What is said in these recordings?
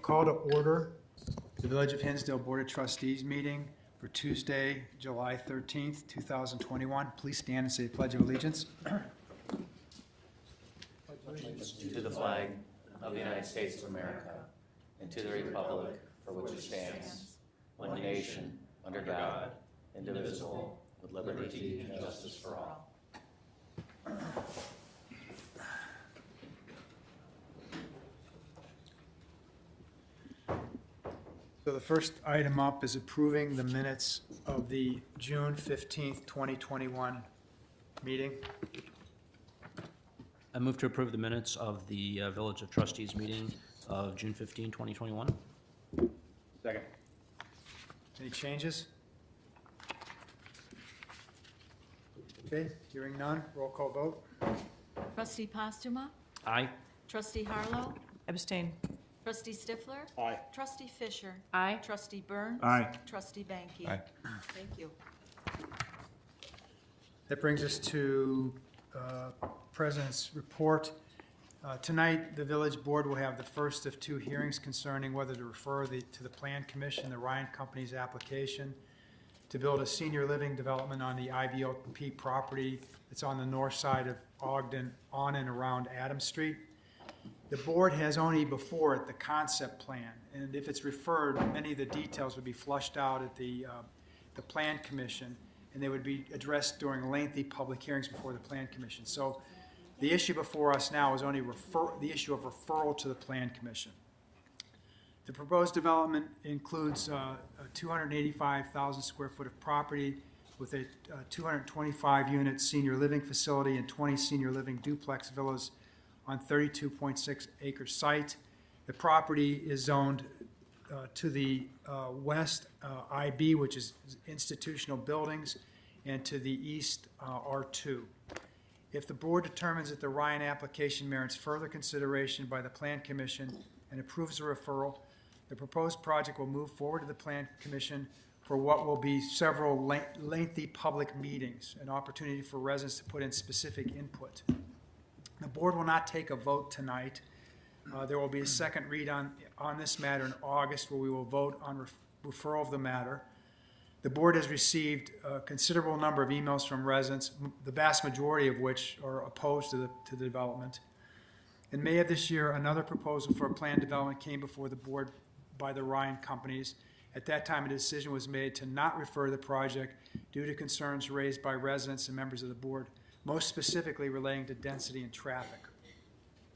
Call to order the Village of Hinsdale Board of Trustees meeting for Tuesday, July 13th, 2021. Please stand and say the Pledge of Allegiance. To the flag of the United States of America and to the republic for which it stands, one nation, under God, indivisible, with liberty and justice for all. So the first item up is approving the minutes of the June 15th, 2021 meeting. I move to approve the minutes of the Village of Trustees meeting of June 15, 2021. Second. Any changes? Okay, hearing none, roll call vote. Trustee Postuma? Aye. Trustee Harlow? Abstain. Trustee Stifler? Aye. Trustee Fisher? Aye. Trustee Burns? Aye. Trustee Banky? Aye. Thank you. That brings us to President's report. Tonight, the Village Board will have the first of two hearings concerning whether to refer to the Plan Commission the Ryan Company's application to build a senior living development on the IVOP property that's on the north side of Ogden on and around Adams Street. The board has only before it the concept plan, and if it's referred, many of the details would be flushed out at the Plan Commission, and they would be addressed during lengthy public hearings before the Plan Commission. So the issue before us now is only the issue of referral to the Plan Commission. The proposed development includes a 285,000 square foot of property with a 225-unit senior living facility and 20 senior living duplex villas on 32.6 acre site. The property is zoned to the west IB, which is institutional buildings, and to the east R2. If the board determines that the Ryan application merits further consideration by the Plan Commission and approves the referral, the proposed project will move forward to the Plan Commission for what will be several lengthy public meetings, an opportunity for residents to put in specific input. The board will not take a vote tonight. There will be a second read on this matter in August where we will vote on referral of the matter. The board has received a considerable number of emails from residents, the vast majority of which are opposed to the development. In May of this year, another proposal for a planned development came before the board by the Ryan companies. At that time, a decision was made to not refer the project due to concerns raised by residents and members of the board, most specifically relating to density and traffic.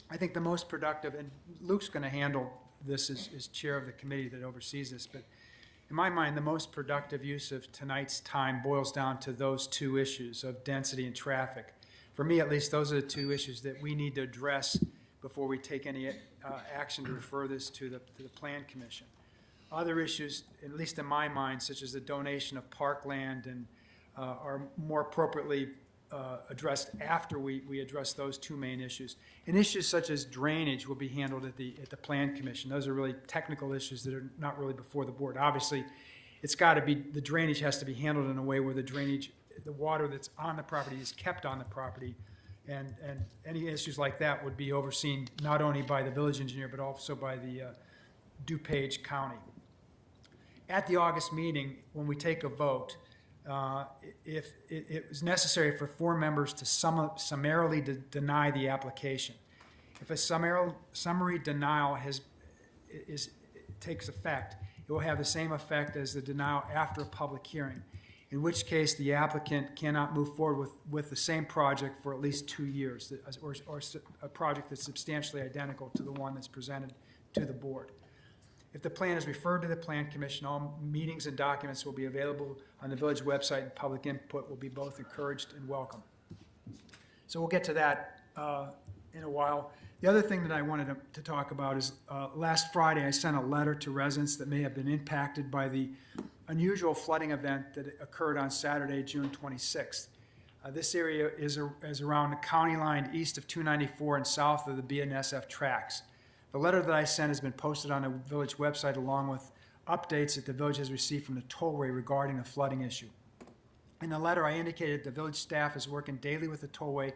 I think the most productive, and Luke's going to handle this as chair of the committee that oversees this, but in my mind, the most productive use of tonight's time boils down to those two issues of density and traffic. For me, at least, those are the two issues that we need to address before we take any action to refer this to the Plan Commission. Other issues, at least in my mind, such as the donation of parkland, and are more appropriately addressed after we address those two main issues. And issues such as drainage will be handled at the Plan Commission. Those are really technical issues that are not really before the board. Obviously, the drainage has to be handled in a way where the water that's on the property is kept on the property, and any issues like that would be overseen not only by the village engineer but also by the DuPage County. At the August meeting, when we take a vote, if it was necessary for 4 members to summarily deny the application. If a summary denial takes effect, it will have the same effect as the denial after a public hearing, in which case the applicant cannot move forward with the same project for at least 2 years, or a project that's substantially identical to the one that's presented to the board. If the plan is referred to the Plan Commission, all meetings and documents will be available on the village website, and public input will be both encouraged and welcome. So we'll get to that in a while. The other thing that I wanted to talk about is last Friday I sent a letter to residents that may have been impacted by the unusual flooding event that occurred on Saturday, June 26th. This area is around the county line east of 294 and south of the BNSF tracks. The letter that I sent has been posted on the village website along with updates that the village has received from the tollway regarding the flooding issue. In the letter, I indicated the village staff is working daily with the tollway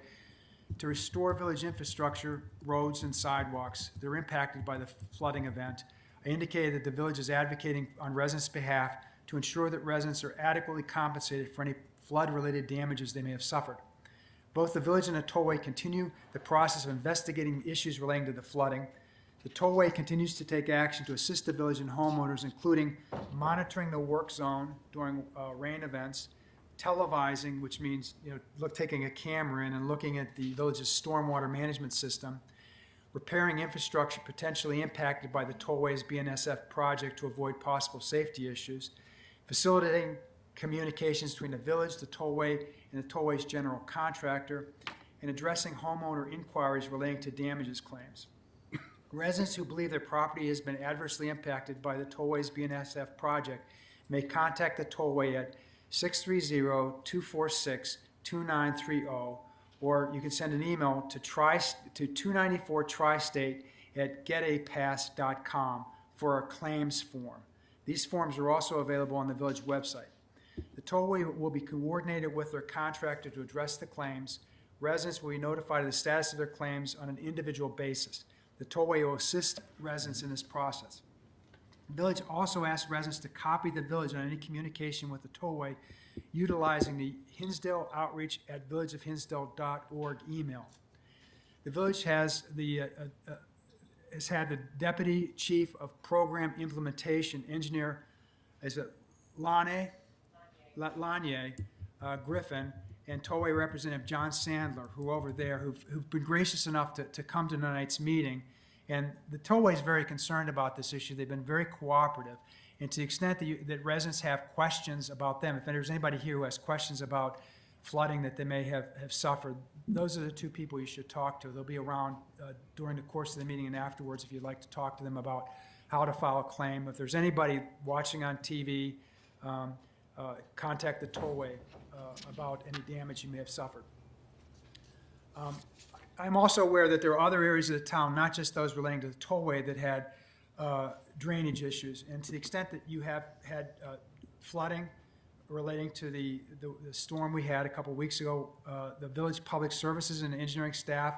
to restore village infrastructure, roads, and sidewalks that are impacted by the flooding event. I indicated that the village is advocating on residents' behalf to ensure that residents are adequately compensated for any flood-related damages they may have suffered. Both the village and the tollway continue the process of investigating issues relating to the flooding. The tollway continues to take action to assist the village and homeowners, including monitoring the work zone during rain events, televising, which means taking a camera in and looking at the village's stormwater management system, repairing infrastructure potentially impacted by the tollway's BNSF project to avoid possible safety issues, facilitating communications between the village, the tollway, and the tollway's general contractor, and addressing homeowner inquiries relating to damages claims. Residents who believe their property has been adversely impacted by the tollway's BNSF project may contact the tollway at 630-246-2930, or you can send an email to 294tristate@getapass.com for a claims form. These forms are also available on the village website. The tollway will be coordinated with their contractor to address the claims. Residents will be notified of the status of their claims on an individual basis. The tollway will assist residents in this process. The village also asks residents to copy the village on any communication with the tollway utilizing the Hinsdale Outreach at villageofhinsdale.org email. The village has had the Deputy Chief of Program Implementation Engineer, Lanye Griffin, and tollway representative John Sandler, who've been gracious enough to come to tonight's meeting. And the tollway is very concerned about this issue. They've been very cooperative. And to the extent that residents have questions about them, if there's anybody here who has questions about flooding that they may have suffered, those are the two people you should talk to. They'll be around during the course of the meeting and afterwards if you'd like to talk to them about how to file a claim. If there's anybody watching on TV, contact the tollway about any damage you may have suffered. I'm also aware that there are other areas of the town, not just those relating to the tollway, that had drainage issues. And to the extent that you have had flooding relating to the storm we had a couple weeks ago, the village public services and engineering staff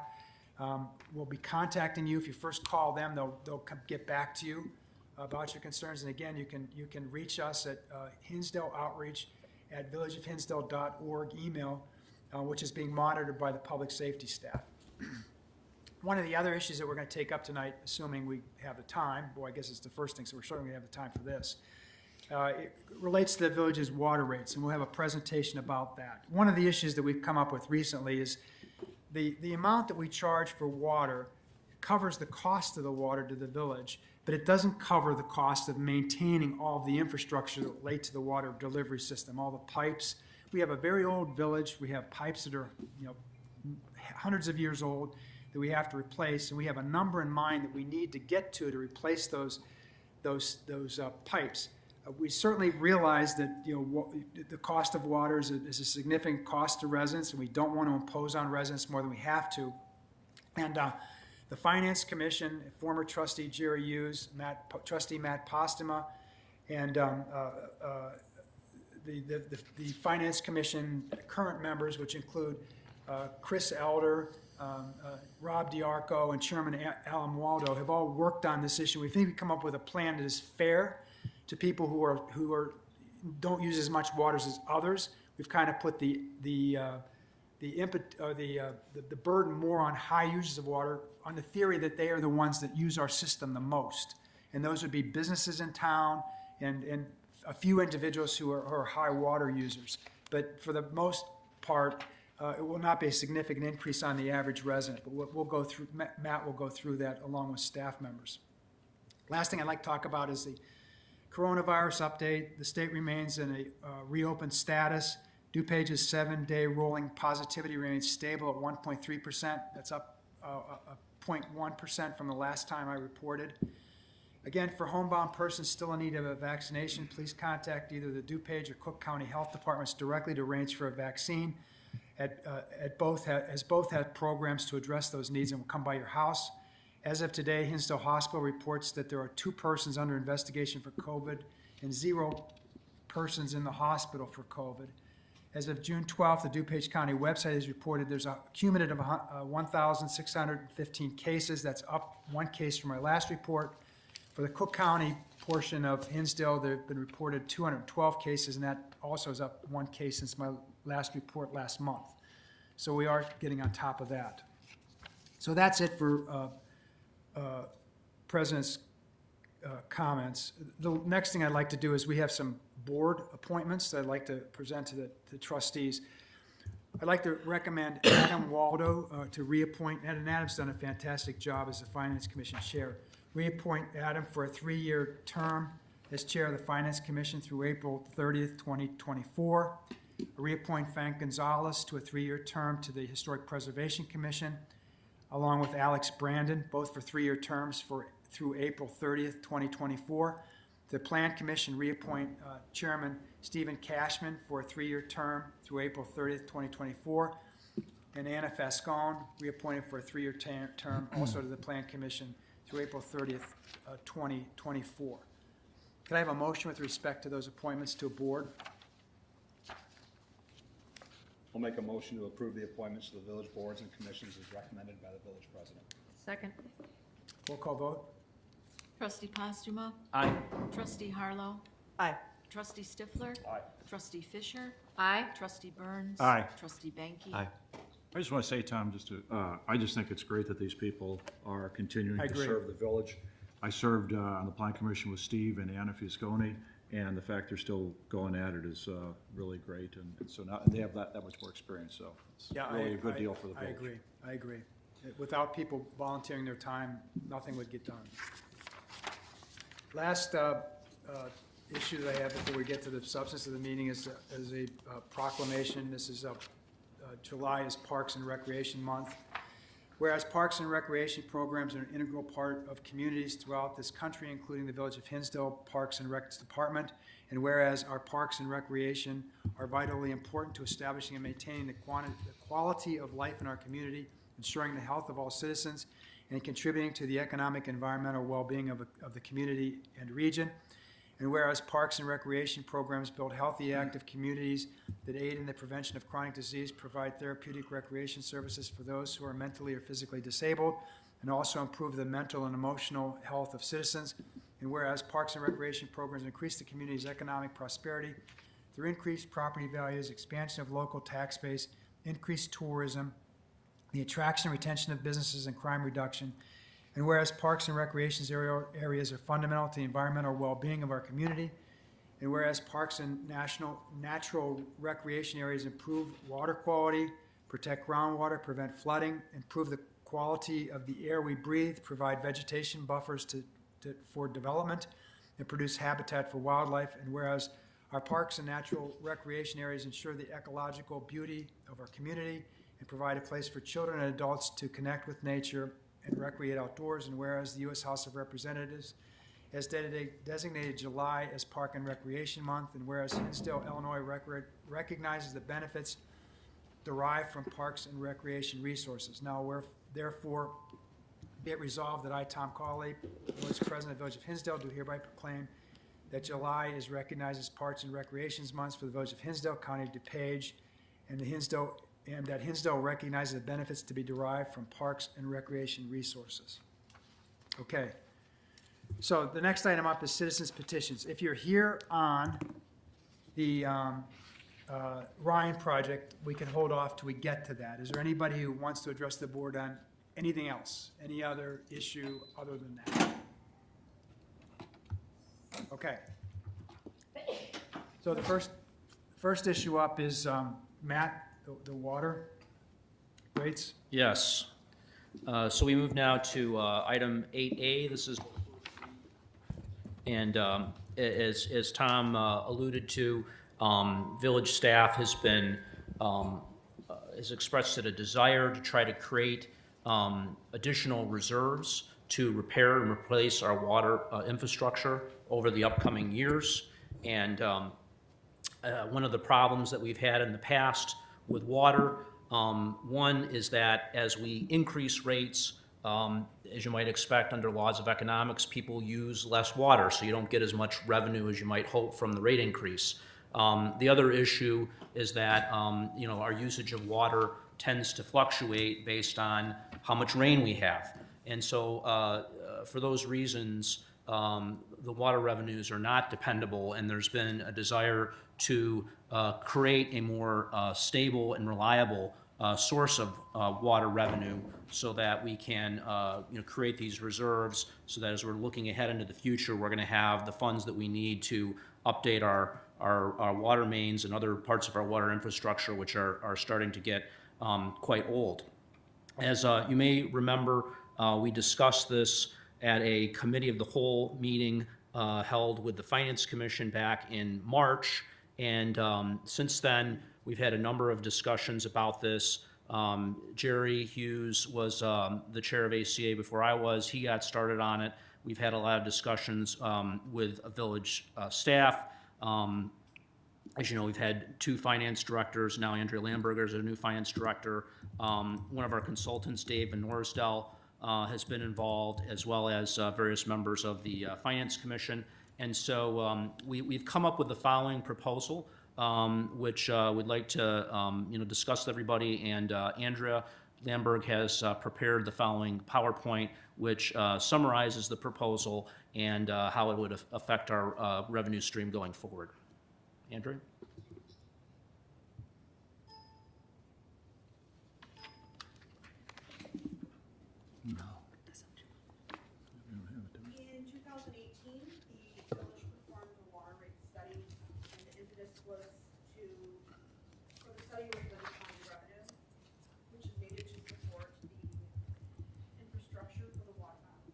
will be contacting you. If you first call them, they'll get back to you about your concerns. And again, you can reach us at Hinsdale Outreach at villageofhinsdale.org email, which is being monitored by the public safety staff. One of the other issues that we're going to take up tonight, assuming we have the time, boy, I guess it's the first thing, so we're certainly going to have the time for this, it relates to the village's water rates, and we'll have a presentation about that. One of the issues that we've come up with recently is the amount that we charge for water covers the cost of the water to the village, but it doesn't cover the cost of maintaining all of the infrastructure that relate to the water delivery system, all the pipes. We have a very old village. We have pipes that are hundreds of years old that we have to replace, and we have a number in mind that we need to get to replace those pipes. We certainly realize that the cost of water is a significant cost to residents, and we don't want to impose on residents more than we have to. And the Finance Commission, former trustee Jerry Hughes, trustee Matt Postema, and the Finance Commission current members, which include Chris Elder, Rob DiArco, and Chairman Alan Waldo, have all worked on this issue. We think we've come up with a plan that is fair to people who don't use as much water as others. We've kind of put the burden more on high users of water on the theory that they are the ones that use our system the most, and those would be businesses in town and a few individuals who are high water users. But for the most part, it will not be a significant increase on the average resident, but we'll go through, Matt will go through that along with staff members. Last thing I'd like to talk about is the coronavirus update. The state remains in a reopened status. DuPage's 7-day rolling positivity remains stable at 1.3%. That's up 0.1% from the last time I reported. Again, for homebound persons still in need of a vaccination, please contact either the DuPage or Cook County Health Departments directly to arrange for a vaccine. Both have programs to address those needs and will come by your house. As of today, Hinsdale Hospital reports that there are 2 persons under investigation for COVID and 0 persons in the hospital for COVID. As of June 12th, the DuPage County website has reported there's a cumulative of 1,615 cases. That's up 1 case from our last report. For the Cook County portion of Hinsdale, there have been reported 212 cases, and that also is up 1 case since my last report last month. So we are getting on top of that. So that's it for President's comments. The next thing I'd like to do is we have some board appointments that I'd like to present to the trustees. I'd like to recommend Adam Waldo to reappoint, and Adam's done a fantastic job as the Finance Commission Chair. Reappoint Adam for a 3-year term as Chair of the Finance Commission through April 30th, 2024. Reappoint Frank Gonzalez to a 3-year term to the Historic Preservation Commission, along with Alex Brandon, both for 3-year terms through April 30th, 2024. The Plan Commission reappoint Chairman Stephen Cashman for a 3-year term through April 30th, 2024. And Anna Fascone reappointed for a 3-year term also to the Plan Commission through April 30th, 2024. Can I have a motion with respect to those appointments to a board? I'll make a motion to approve the appointments to the village boards and commissions as recommended by the village president. Second. Roll call vote. Trustee Postuma. Aye. Trustee Harlow. Aye. Trustee Stifler. Aye. Trustee Fisher. Aye. Trustee Burns. Aye. Trustee Banky. Aye. I just want to say, Tom, I just think it's great that these people are continuing I to agree. serve the village. I served on the Plan Commission with Steve and Anna Fiscone, and the fact they're still going at it is really great. And so now they have that much more experience, so it's Yeah, really a good deal for the village. I agree. Without people volunteering their time, nothing would get done. Last issue that I have before we get to the substance of the meeting is a proclamation. This is July is Parks and Recreation Month. Whereas parks and recreation programs are an integral part of communities throughout this country, including the Village of Hinsdale Parks and Recs Department, and whereas our parks and recreation are vitally important to establishing and maintaining the quality of life in our community, ensuring the health of all citizens, and contributing to the economic and environmental well-being of the community and region. And whereas parks and recreation programs build healthy, active communities that aid in the prevention of chronic disease, provide therapeutic recreation services for those who are mentally or physically disabled, and also improve the mental and emotional health of citizens. And whereas parks and recreation programs increase the community's economic prosperity through increased property values, expansion of local tax base, increased tourism, the attraction and retention of businesses, and crime reduction. And whereas parks and recreation areas are fundamental to the environmental well-being of our community, and whereas parks and natural recreation areas improve water quality, protect groundwater, prevent flooding, improve the quality of the air we breathe, provide vegetation buffers for development, and produce habitat for wildlife, and whereas our parks and natural recreation areas ensure the ecological beauty of our community and provide a place for children and adults to connect with nature and recreate outdoors, and whereas the U.S. House of Representatives has designated July as Park and Recreation Month, and whereas Hinsdale, Illinois recognizes the benefits derived from parks and recreation resources. Now, therefore, be it resolved that I, Tom Cawley, Village President of the Village of Hinsdale, do hereby proclaim that July is recognized as Parks and Recreation Month for the Village of Hinsdale, County of DuPage, and that Hinsdale recognizes the benefits to be derived from parks and recreation resources. Okay. So the next item up is citizens petitions. If you're here on the Ryan project, we can hold off till we get to that. Is there anybody who wants to address the board on anything else? Any other issue other than that? Okay. So the first issue up is Matt, the water rates. Yes. So we move now to item 8A. This is, and as Tom alluded to, village staff has expressed a desire to try to create additional reserves to repair and replace our water infrastructure over the upcoming years. And one of the problems that we've had in the past with water, one is that as we increase rates, as you might expect under laws of economics, people use less water, so you don't get as much revenue as you might hope from the rate increase. The other issue is that our usage of water tends to fluctuate based on how much rain we have. And so for those reasons, the water revenues are not dependable, and there's been a desire to create a more stable and reliable source of water revenue so that we can create these reserves so that as we're looking ahead into the future, we're going to have the funds that we need to update our water mains and other parts of our water infrastructure, which are starting to get quite old. As you may remember, we discussed this at a committee of the whole meeting held with the Finance Commission back in March. And since then, we've had a number of discussions about this. Jerry Hughes was the chair of ACA before I was. He got started on it. We've had a lot of discussions with village staff. As you know, we've had 2 finance directors. Now Andrea Lamberger is a new finance director. One of our consultants, Dave Van Norsdel, has been involved, as well as various members of the Finance Commission. And so we've come up with the following proposal, which we'd like to discuss with everybody. And Andrea Lamberg has prepared the following PowerPoint, which summarizes the proposal and how it would affect our revenue stream going forward. Andrea? In 2018, the village performed a water rate study, and the impetus was for the study was to define revenue, which is needed to support the infrastructure for the water and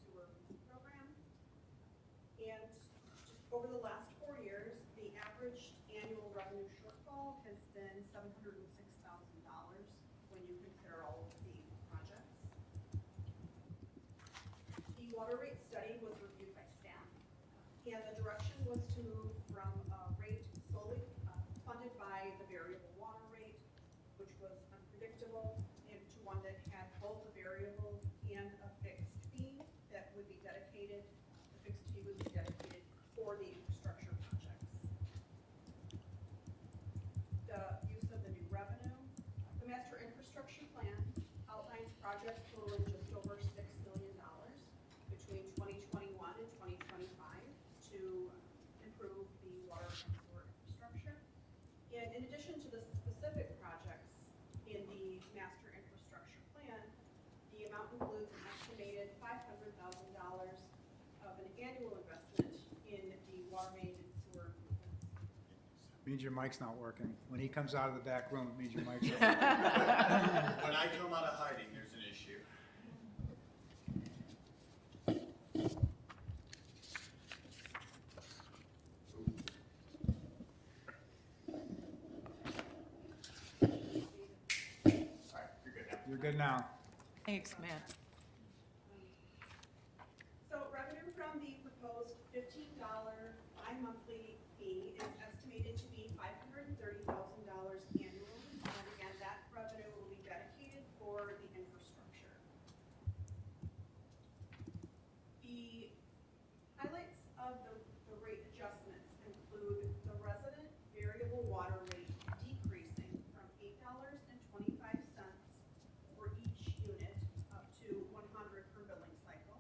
sewer program. And just over the last 4 years, the average annual revenue shortfall has been $706,000 when you consider all of the projects. The water rate study was reviewed by staff, and the direction was to move from a rate solely funded by the variable water rate, which was unpredictable, into one that had both a variable and a fixed fee that would be dedicated. The fixed fee would be dedicated for the infrastructure projects. The use of the new revenue. The master infrastructure plan outlines projects totaling just over $6 million between 2021 and 2025 to improve the water and sewer infrastructure. And in addition to the specific projects in the master infrastructure plan, the amount includes an estimated $500,000 of an annual investment in the water main and sewer improvements. Means your mic's not working. When he comes out of the back room, it means your mic's not working. When I come out of hiding, there's an issue. All right, you're good now. You're good now. Thanks, Matt. So revenue from the proposed $15 bi-monthly fee is estimated to be $530,000 annually. And again, that revenue will be dedicated for the infrastructure. The highlights of the rate adjustments include the resident variable water rate decreasing from $8.25 for each unit up to 100 per billing cycle.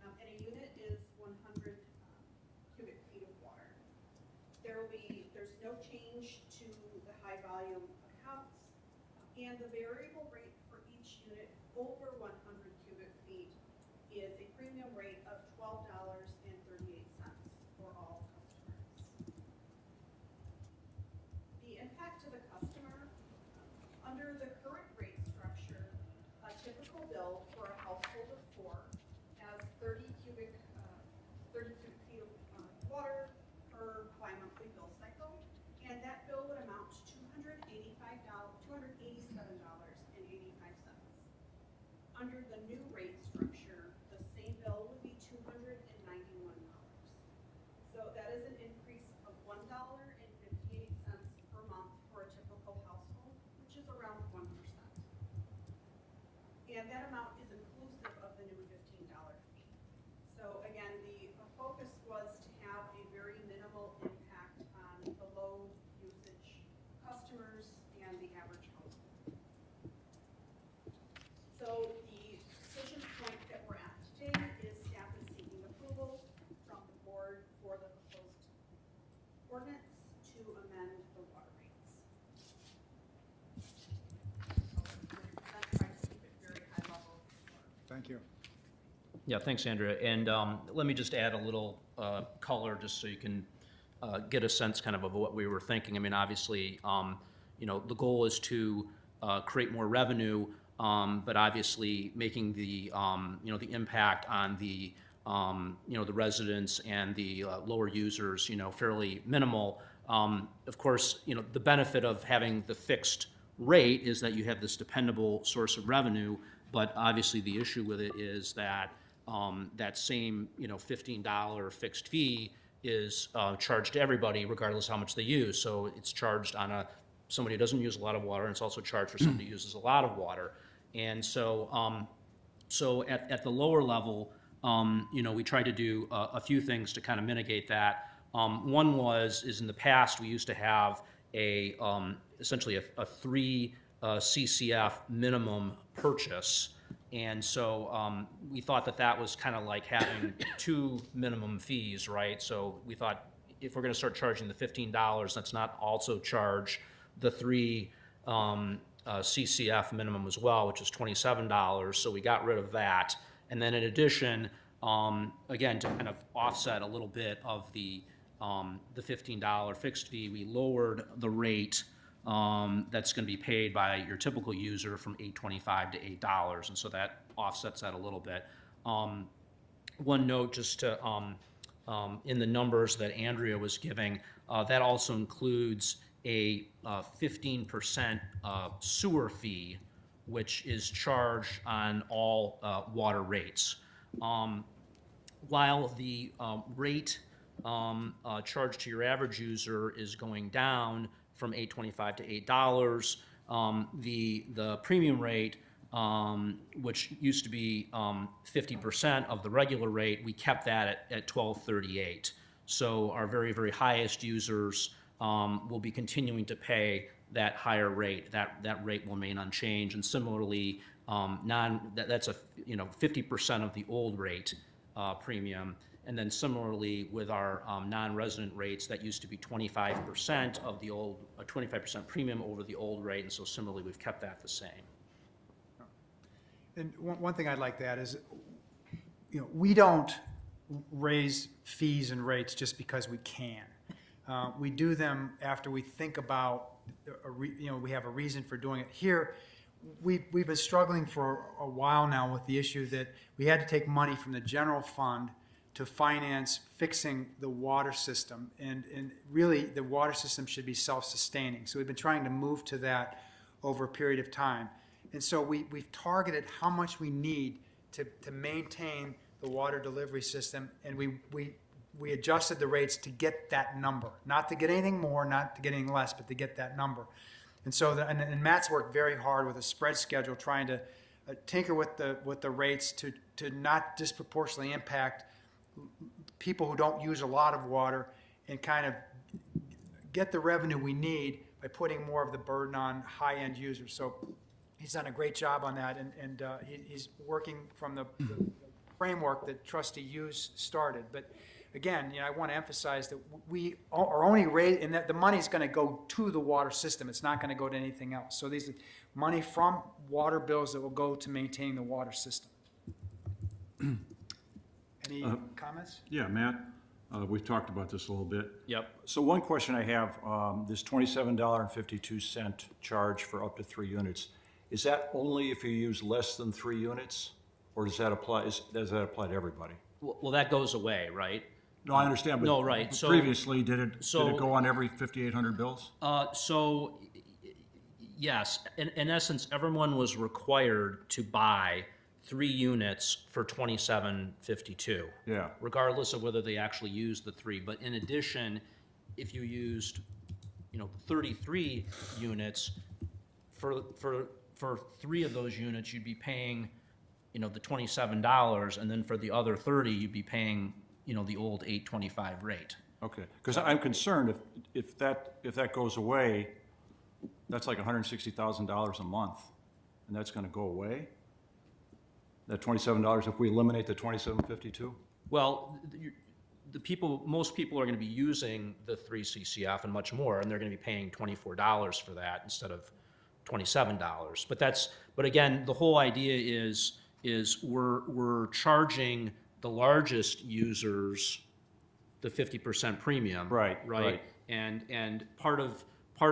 And a unit is 100 cubic feet of water. There's no change to the high volume accounts, and the variable rate for each unit over 100 cubic feet is a premium rate of $12.38 for all customers. The impact to the customer, under the current rate structure, a typical bill for a household of 4 has 30 cubic feet of water per bi-monthly bill cycle, and that bill would amount to $287.85. Under the new rate structure, the same bill would be $291. So that is an increase of $1.58 per month for a typical household, which is around 1%. And that amount is inclusive of the new $15 fee. So again, the focus was to have a very minimal impact on the low usage customers and the average household. So the decision point that we're at today is staff is seeking approval Thank you. Yeah, thanks, Andrea. And let me just add a little color, just so you can get a sense kind of what we were thinking. I mean, obviously, the goal is to create more revenue, but obviously making the, the impact on the, the residents and the lower users, fairly minimal. Of course, the benefit of having the fixed rate is that you have this dependable source of revenue, but obviously the issue with it is that that same, $15 fixed fee is charged to everybody regardless how much they use. So it's charged on somebody who doesn't use a lot of water, and it's also charged for somebody who uses a lot of water. And so, at the lower level, we tried to do a few things to kind of mitigate that. One is in the past, we used to have essentially a 3 CCF minimum purchase. And so we thought that was kind of like having 2 minimum fees, right? So we thought if we're going to start charging the $15, let's not also charge the 3 CCF minimum as well, which is $27. So we got rid of that. And then in addition, again, to kind of offset a little bit of the $15 fixed fee, we lowered the rate that's going to be paid by your typical user from $8.25 to $8, and so that offsets that a little bit. One note, just to in the numbers that Andrea was giving, that also includes a 15% sewer fee, which is charged on all water rates. While the rate charged to your average user is going down from $8.25 to $8, the premium rate, which used to be 50% of the regular rate, we kept that at $12.38. So our very, very highest users will be continuing to pay that higher rate. That rate will remain unchanged. And similarly, that's 50% of the old rate premium. And then similarly with our non-resident rates, that used to be 25% of the old, 25% premium over the old rate, and so similarly we've kept that the same. And one thing I'd like to add is, we don't raise fees and rates just because we can. We do them after we think about, we have a reason for doing it. Here, we've been struggling for a while now with the issue that we had to take money from the general fund to finance fixing the water system. And really, the water system should be self-sustaining. So we've been trying to move to that over a period of time. And so we've targeted how much we need to maintain the water delivery system, and we adjusted the rates to get that number. Not to get anything more, not to get anything less, but to get that number. And so, and Matt's worked very hard with a spread schedule, trying to tinker with the rates to not disproportionately impact people who don't use a lot of water, and kind of get the revenue we need by putting more of the burden on high-end users. So he's done a great job on that, and he's working from the framework that Trustees started. But again, I want to emphasize that we are only raising, and that the money's going to go to the water system. It's not going to go to anything else. So these are money from water bills that will go to maintain the water system. Any comments? Yeah, Matt, we've talked about this a little bit. Yep. So one question I have, this $27.52 charge for up to 3 units, is that only if you use less than 3 units? Or does that apply to everybody? Well, that goes away, right? No, I understand, but No, right. So previously, did it go on every 5,800 bills? So yes, in essence, everyone was required to buy 3 units for $27.52. Yeah. Regardless of whether they actually used the 3. But in addition, if you used, 33 units, for 3 of those units, you'd be paying, the $27, and then for the other 30, you'd be paying, the old $8.25 rate. Okay, because I'm concerned if that goes away, that's like $160,000 a month, and that's going to go away. That $27, if we eliminate the $27.52. Well, most people are going to be using the 3 CCF and much more, and they're going to be paying $24 for that instead of $27. But again, the whole idea is is we're charging the largest users the 50% premium. Right, right. And part of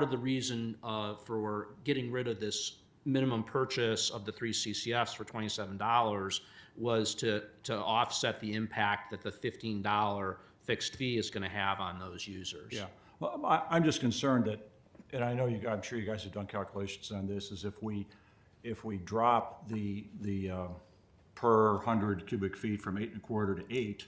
the reason for getting rid of this minimum purchase of the 3 CCFs for $27 was to offset the impact that the $15 fixed fee is going to have on those users. Yeah, well, I'm just concerned that, and I know I'm sure you guys have done calculations on this, is if we drop the per 100 cubic feet from 8.25 to 8,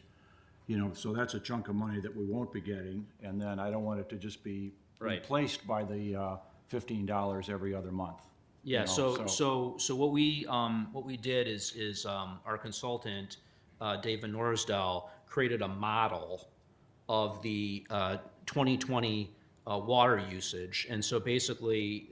so that's a chunk of money that we won't be getting, and then I don't want it to just be Right. replaced by the $15 every other month. Yeah, so so what we did is our consultant, David Norsdell, created a model of the 2020 water usage. And so basically,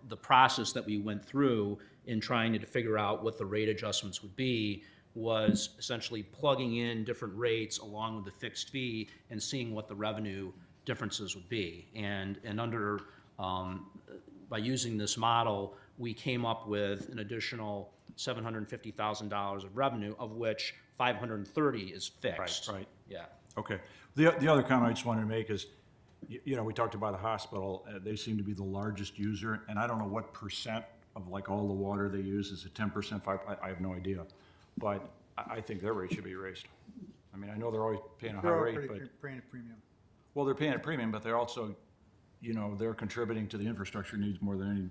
the process that we went through in trying to figure out what the rate adjustments would be was essentially plugging in different rates along with the fixed fee and seeing what the revenue differences would be. And under by using this model, we came up with an additional $750,000 of revenue, of which 530 is fixed. Right. Yeah. Okay. The other comment I just wanted to make is, we talked about a hospital. They seem to be the largest user, and I don't know what percent of like all the water they use. Is it 10%, 5%? I have no idea. But I think their rate should be raised. I mean, I know they're always paying a high They're all rate, pretty but, paying a premium. well, they're paying a premium, but they're also, they're contributing to the infrastructure needs more than any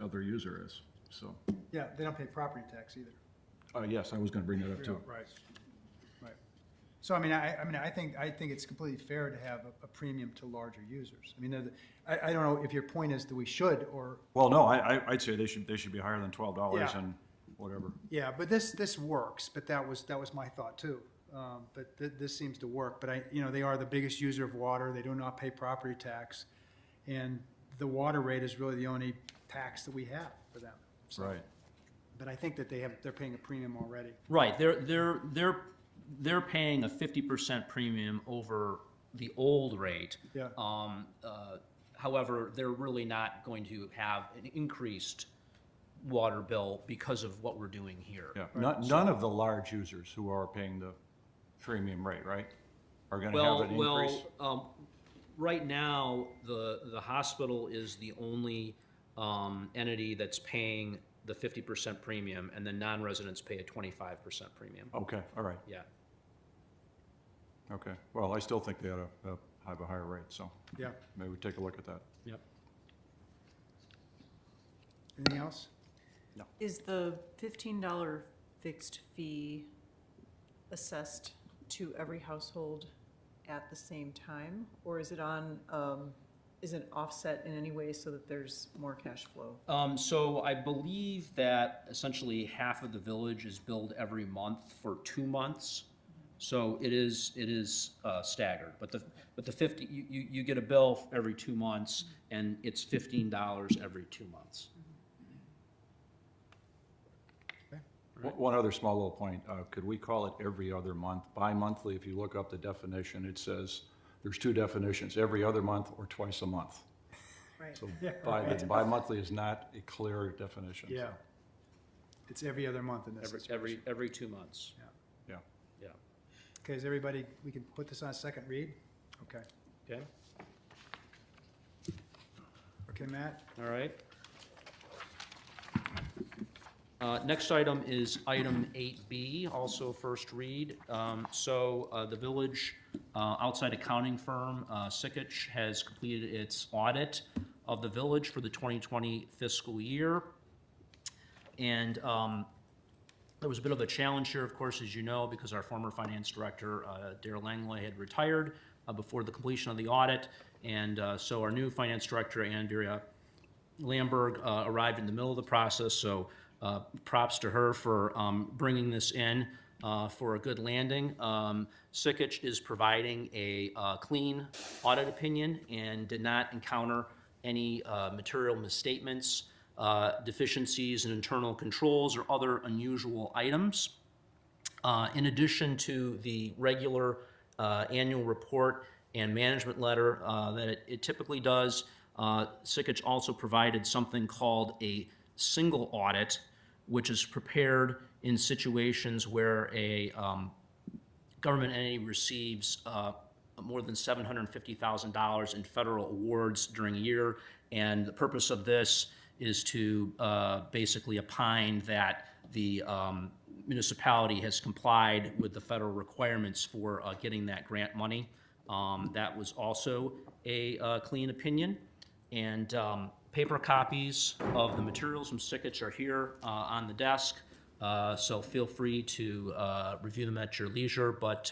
other user is, so. Yeah, they don't pay property tax either. Yes, I was gonna bring that up too. Right, right. So, I think it's completely fair to have a premium to larger users. I mean, I don't know if your point is that we should, or, Well, no, I'd say they should be higher than $12 Yeah. and whatever. yeah, but this works, but that was my thought too. But this seems to work, but they are the biggest user of water, they do not pay property tax, and the water rate is really the only tax that we have for them. So, Right. but I think that they're paying a premium already. Right, they're paying a 50% premium over the old rate. Yeah. However, they're really not going to have an increased water bill because of what we're doing here. Yeah, none of the large users who are paying the premium rate, right, are gonna have an increase? Right now, the hospital is the only entity that's paying the 50% premium, and then non-residents pay a 25% premium. Okay, all right, Yeah. okay. Well, I still think they ought to have a higher rate, so Yeah. maybe we take a look at that. Yep. Anything else? Is the $15 fixed fee assessed to every household at the same time? Or is it is it offset in any way so that there's more cash flow? So I believe that essentially half of the village is billed every month for 2 months. So it is staggered, but the 50, you get a bill every 2 months, and it's $15 every 2 months. One other small little point, could we call it every other month? Bi-monthly, if you look up the definition, it says, there's 2 definitions, every other month or twice a month. Right. So bi-monthly is not a clear definition. so, Yeah. It's every other month in this situation. Every 2 months. Yeah. Yeah. Okay, is everybody, we can put this on a second read? Okay. Okay. Okay, Matt? All right. Next item is item 8B, also first read. The village outside accounting firm, Sikich, has completed its audit of the village for the 2020 fiscal year. And there was a bit of a challenge here, of course, as you know, because our former finance director, Darrell Langley, had retired before the completion of the audit. And so our new finance director, Andrea Lamberg, arrived in the middle of the process. So props to her for bringing this in for a good landing. Sikich is providing a clean audit opinion and did not encounter any material misstatements, deficiencies in internal controls, or other unusual items. In addition to the regular annual report and management letter that it typically does, Sikich also provided something called a single audit, which is prepared in situations where a government entity receives more than $750,000 in federal awards during a year. And the purpose of this is to basically opine that the municipality has complied with the federal requirements for getting that grant money. That was also a clean opinion. And paper copies of the materials from Sikich are here on the desk. So feel free to review them at your leisure, but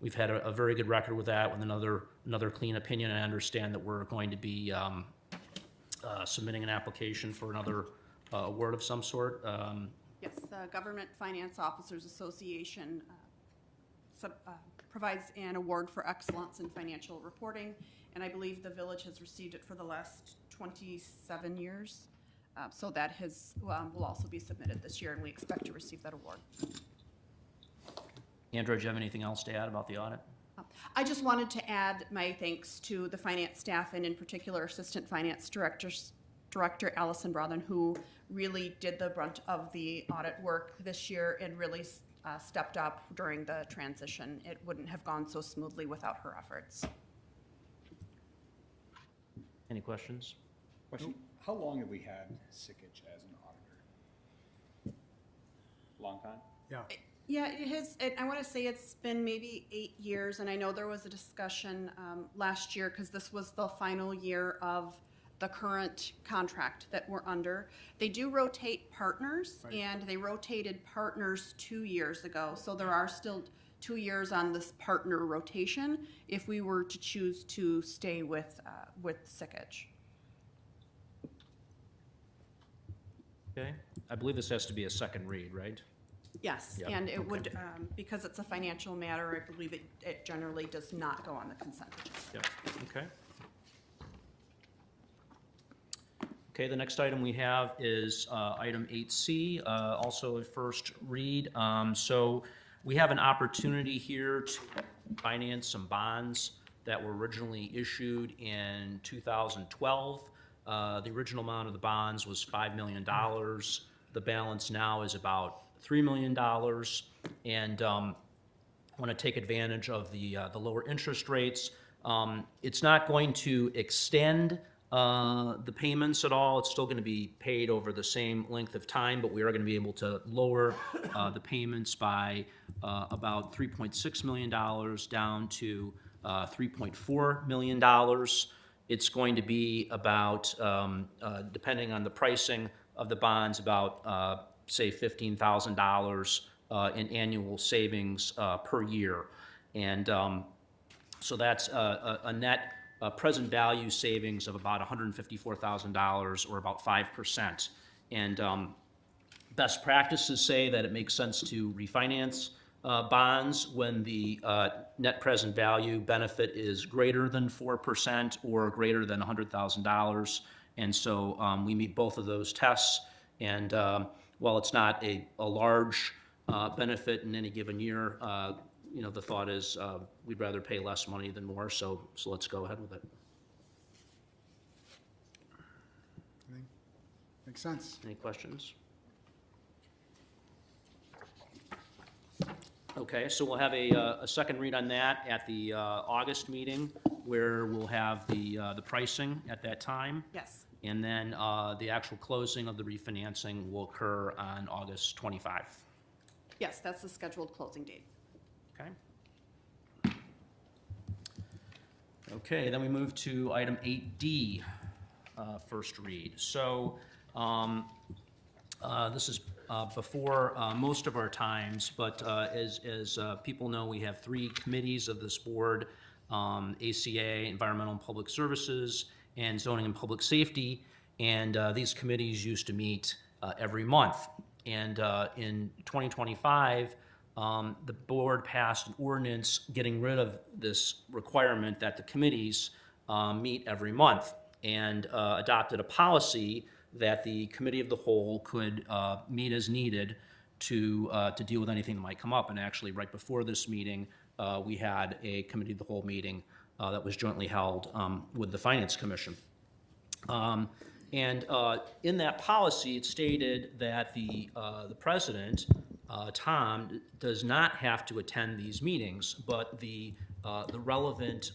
we've had a very good record with that, with another clean opinion. I understand that we're going to be submitting an application for another award of some sort. Yes, the Government Finance Officers Association provides an award for excellence in financial reporting, and I believe the village has received it for the last 27 years. So that will also be submitted this year, and we expect to receive that award. Andrew, do you have anything else to add about the audit? I just wanted to add my thanks to the finance staff, and in particular Assistant Finance Director Allison Brothen, who really did the brunt of the audit work this year and really stepped up during the transition. It wouldn't have gone so smoothly without her efforts. Any questions? Question, how long have we had Sikich as an auditor? Long time? Yeah. Yeah, it has. I want to say it's been maybe 8 years, and I know there was a discussion last year because this was the final year of the current contract that we're under. They do rotate partners, Right. and they rotated partners 2 years ago, so there are still 2 years on this partner rotation if we were to choose to stay with Sikich. Okay. I believe this has to be a second read, right? Yes, Yep, and it okay. would, because it's a financial matter, I believe it generally does not go on the consent agenda. Yep, okay. Okay, the next item we have is item 8C, also a first read. So we have an opportunity here to finance some bonds that were originally issued in 2012. The original amount of the bonds was $5 million. The balance now is about $3 million, and want to take advantage of the lower interest rates. It's not going to extend the payments at all. It's still going to be paid over the same length of time, but we are going to be able to lower the payments by about $3.6 million down to $3.4 million. It's going to be about, depending on the pricing of the bonds, about say $15,000 in annual savings per year. And so that's a net present value savings of about $154,000, or about 5%. And best practices say that it makes sense to refinance bonds when the net present value benefit is greater than 4% or greater than $100,000. And so we meet both of those tests. And while it's not a large benefit in any given year, you know, the thought is we'd rather pay less money than more, so let's go ahead with it. I think makes sense. Any questions? Okay, so we'll have a second read on that at the August meeting, where we'll have the pricing at that time. Yes. And then the actual closing of the refinancing will occur on August 25. Yes, that's the scheduled closing date. Okay. Okay, then we move to item 8D, first read. So this is before most of our times, but as people know, we have 3 committees of this board, ACA, Environmental and Public Services, and Zoning and Public Safety, and these committees used to meet every month. And in 2025, the board passed an ordinance getting rid of this requirement that the committees meet every month, and adopted a policy that the committee of the whole could meet as needed to deal with anything that might come up. And actually, right before this meeting, we had a committee of the whole meeting that was jointly held with the Finance Commission. And in that policy, it stated that the president, Tom, does not have to attend these meetings, but the relevant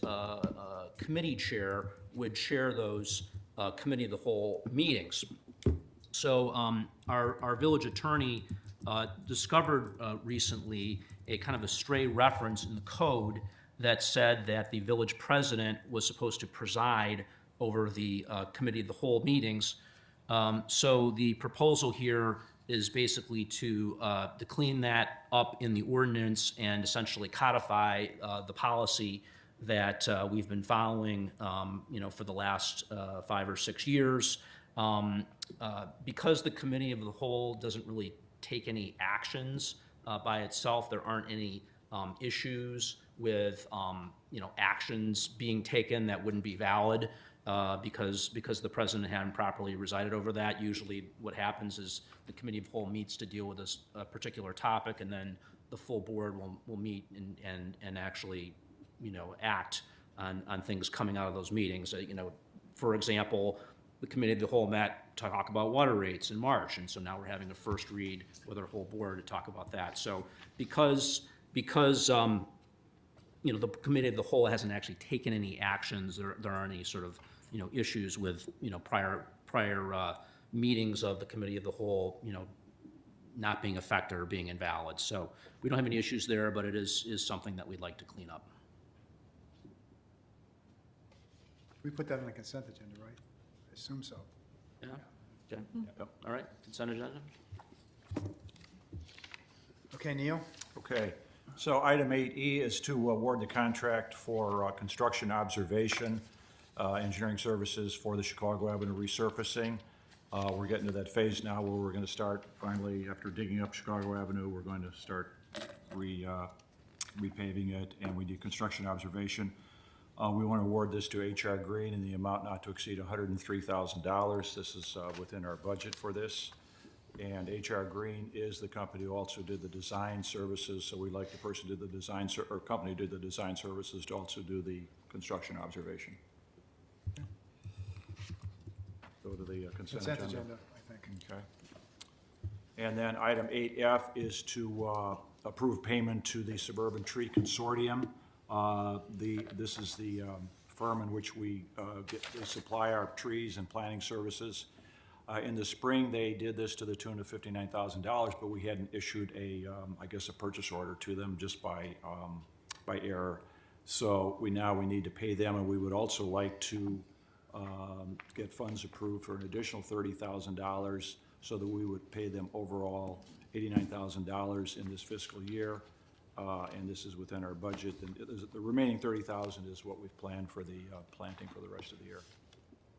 committee chair would chair those committee of the whole meetings. So our village attorney discovered recently a kind of a stray reference in the code that said that the village president was supposed to preside over the committee of the whole meetings. So the proposal here is basically to clean that up in the ordinance and essentially codify the policy that we've been following, for the last 5 or 6 years. Because the committee of the whole doesn't really take any actions by itself, there aren't any issues with actions being taken that wouldn't be valid because the president hadn't properly resided over that. Usually what happens is the committee of the whole meets to deal with a particular topic, and then the full board will meet and actually act on things coming out of those meetings. For example, the committee of the whole met to talk about water rates in March, and so now we're having a first read with our whole board to talk about that. So because the committee of the whole hasn't actually taken any actions, there aren't any sort of issues with prior meetings of the committee of the whole not being effective or being invalid. So we don't have any issues there, but it is something that we'd like to clean up. We put that on the consent agenda, right? I assume so. Yeah? Okay. Yep. All right, consent agenda? Okay, Neil? Okay, so item 8E is to award the contract for construction observation, engineering services for the Chicago Avenue resurfacing. We're getting to that phase now where we're going to start, finally, after digging up Chicago Avenue, we're going to start repaving it, and we do construction observation. We want to award this to HR Green in the amount not to exceed $103,000. This is within our budget for this. And HR Green is the company who also did the design services, so we'd like the person who did the design, or company who did the design services to also do the construction observation. Go to the consent agenda. I think. Okay. And then item 8F is to approve payment to the Suburban Tree Consortium. This is the firm in which we they supply our trees and planting services. In the spring, they did this to the tune of $59,000, but we hadn't issued a purchase order to them just by error. So we need to pay them, and we would also like to get funds approved for an additional $30,000 so that we would pay them overall $89,000 in this fiscal year. And this is within our budget. And the remaining $30,000 is what we've planned for the planting for the rest of the year.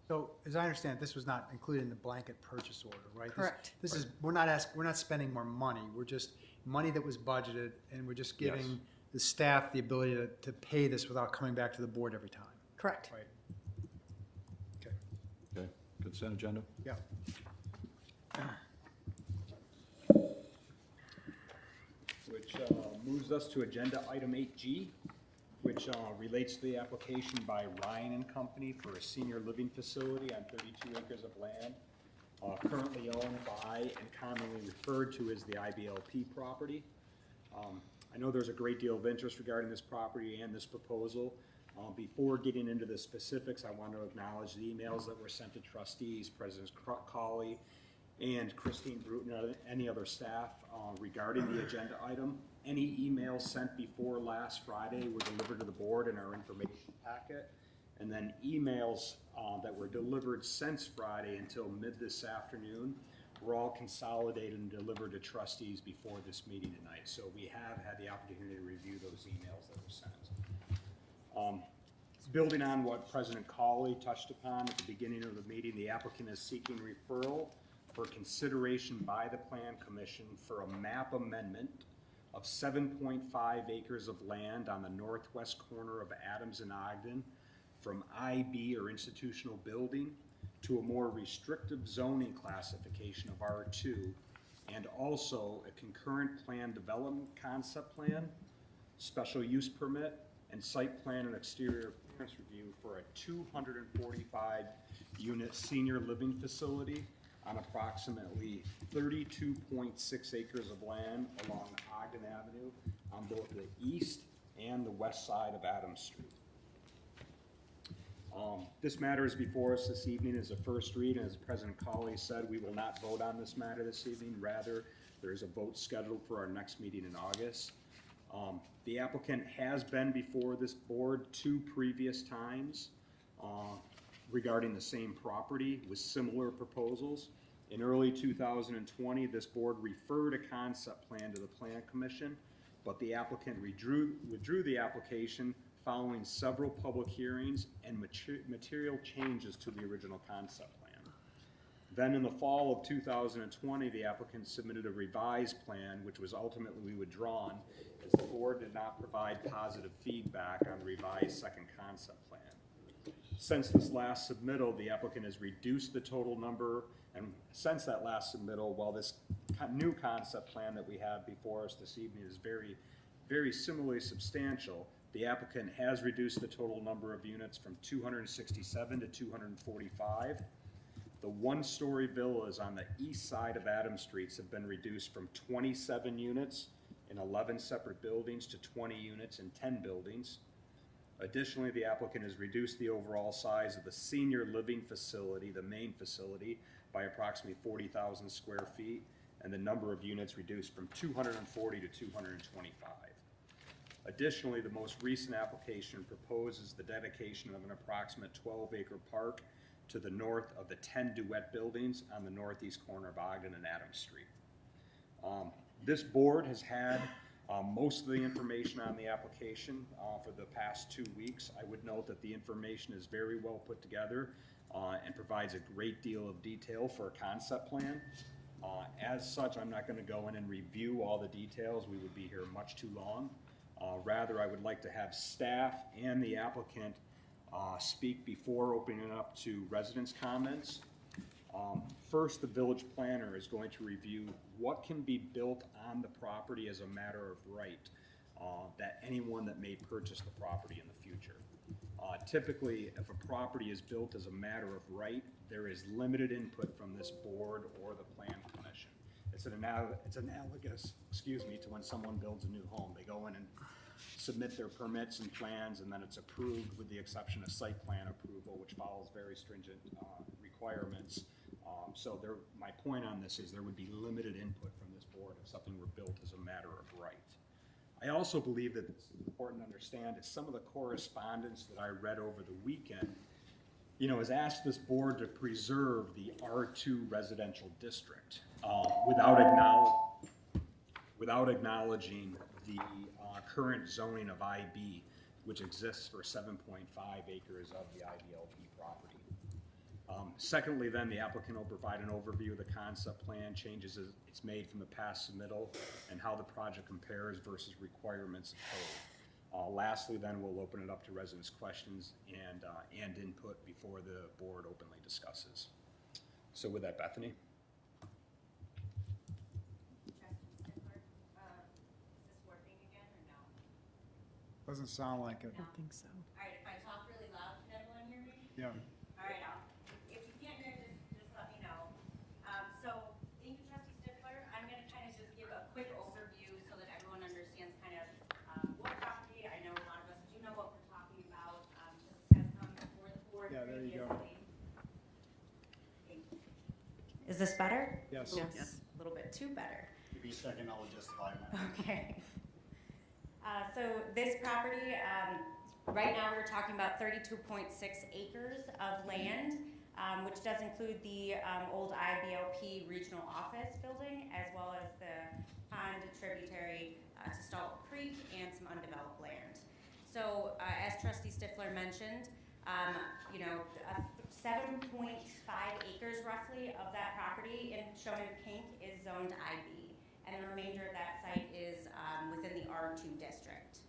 So, as I understand, this was not included in the blanket purchase order, right? Correct. This is, we're not spending more money. We're just, money that was budgeted, and we're just giving Yes. the staff the ability to pay this without coming back to the board every time, Correct. right? Okay, Okay, consent agenda? yeah. Which moves us to agenda item 8G, which relates to the application by Ryan and Company for a senior living facility on 32 acres of land, currently owned by and commonly referred to as the IBLP property. I know there's a great deal of interest regarding this property and this proposal. Before getting into the specifics, I want to acknowledge the emails that were sent to trustees, Presidents Colley and Christine Bruton, and any other staff regarding the agenda item. Any emails sent before last Friday were delivered to the board in our information packet. And then emails that were delivered since Friday until mid this afternoon were all consolidated and delivered to trustees before this meeting tonight. So we have had the opportunity to review those emails that were sent. Building on what President Colley touched upon at the beginning of the meeting, the applicant is seeking referral for consideration by the Plan Commission for a map amendment of 7.5 acres of land on the northwest corner of Adams and Ogden from IB, or institutional building, to a more restrictive zoning classification of R2, and also a concurrent plan development concept plan, special use permit, and site plan and exterior appearance review for a 245 unit senior living facility on approximately 32.6 acres of land along Ogden Avenue on both the east and the west side of Adams Street. This matter is before us this evening as a first read, and as President Colley said, we will not vote on this matter this evening. Rather, there is a vote scheduled for our next meeting in August. The applicant has been before this board 2 previous times regarding the same property with similar proposals. In early 2020, this board referred a concept plan to the Plan Commission, but the applicant withdrew the application following several public hearings and material changes to the original concept plan. Then in the fall of 2020, the applicant submitted a revised plan, which was ultimately withdrawn as the board did not provide positive feedback on the revised second concept plan. Since this last submittal, the applicant has reduced the total number, and since that last submittal, while this new concept plan that we have before us this evening is very similarly substantial, the applicant has reduced the total number of units from 267 to 245. The one-story villas on the east side of Adams Streets have been reduced from 27 units in 11 separate buildings to 20 units in 10 buildings. Additionally, the applicant has reduced the overall size of the senior living facility, the main facility, by approximately 40,000 square feet, and the number of units reduced from 240 to 225. Additionally, the most recent application proposes the dedication of an approximate 12-acre park to the north of the 10 duet buildings on the northeast corner of Ogden and Adams Street. This board has had most of the information on the application for the past 2 weeks. I would note that the information is very well put together and provides a great deal of detail for a concept plan. As such, I'm not going to go in and review all the details. We would be here much too long. Rather, I would like to have staff and the applicant speak before opening it up to residents' comments. First, the village planner is going to review what can be built on the property as a matter of right that anyone that may purchase the property in the future. Typically, if a property is built as a matter of right, there is limited input from this board or the Plan Commission. It's analogous, to when someone builds a new home. They go in and submit their permits and plans, and then it's approved with the exception of site plan approval, which follows very stringent requirements. My point on this is there would be limited input from this board if something were built as a matter of right. I also believe that it's important to understand is some of the correspondence that I read over the weekend, has asked this board to preserve the R2 residential district without acknowledging the current zoning of IB, which exists for 7.5 acres of the IBLP property. Secondly, then, the applicant will provide an overview of the concept plan, changes it's made from the past submittal, and how the project compares versus requirements of code. Lastly, then, we'll open it up to residents' questions and input before the board openly discusses. So with that, Bethany. Doesn't sound like it. I don't think so. All right, if I talk really loud, can everyone hear me? Yeah. All right, if you can't hear, just let me know. So, thank you, Trustee Stifler. I'm gonna kind of just give a quick overview so that everyone understands kind of what property. I know a lot of us do know what we're talking about. This has come before the board Yeah, there you go. previously. Is this better? Yes. Yes. A little bit too better. Give me a second, I'll justify my. Okay. So this property, right now we're talking about 32.6 acres of land, which does include the old IBLP regional office building, as well as the pond tributary to Stalk Creek and some undeveloped land. So as Trustee Stifler mentioned, 7.5 acres roughly of that property, shown in pink, is zoned IB. And the remainder of that site is within the R2 district.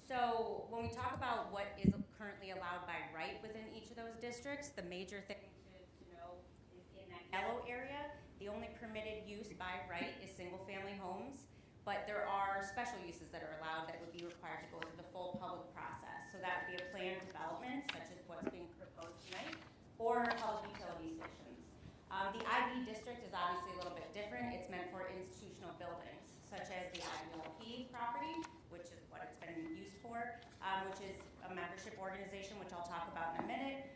So when we talk about what is currently allowed by right within each of those districts, the major thing to know is in that yellow area, the only permitted use by right is single-family homes, but there are special uses that are allowed that would be required to go through the full public process. So that would be a planned development, such as what's being proposed or public utility stations. The IB district is obviously a little bit different. It's meant for institutional buildings, such as the IBLP property, which is what it's been used for, which is a membership organization, which I'll talk about in a minute.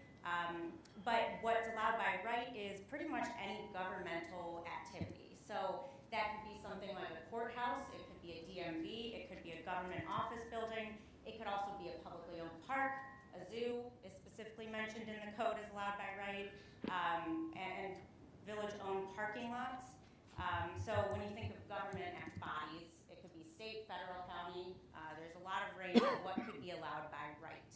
But what's allowed by right is pretty much any governmental activity. So that could be something like a courthouse, it could be a DMV, it could be a government office building, it could also be a publicly owned park, a zoo is specifically mentioned in the code as allowed by right, and village-owned parking lots. So when you think of government bodies, it could be state, federal, county, there's a lot of range of what could be allowed by right.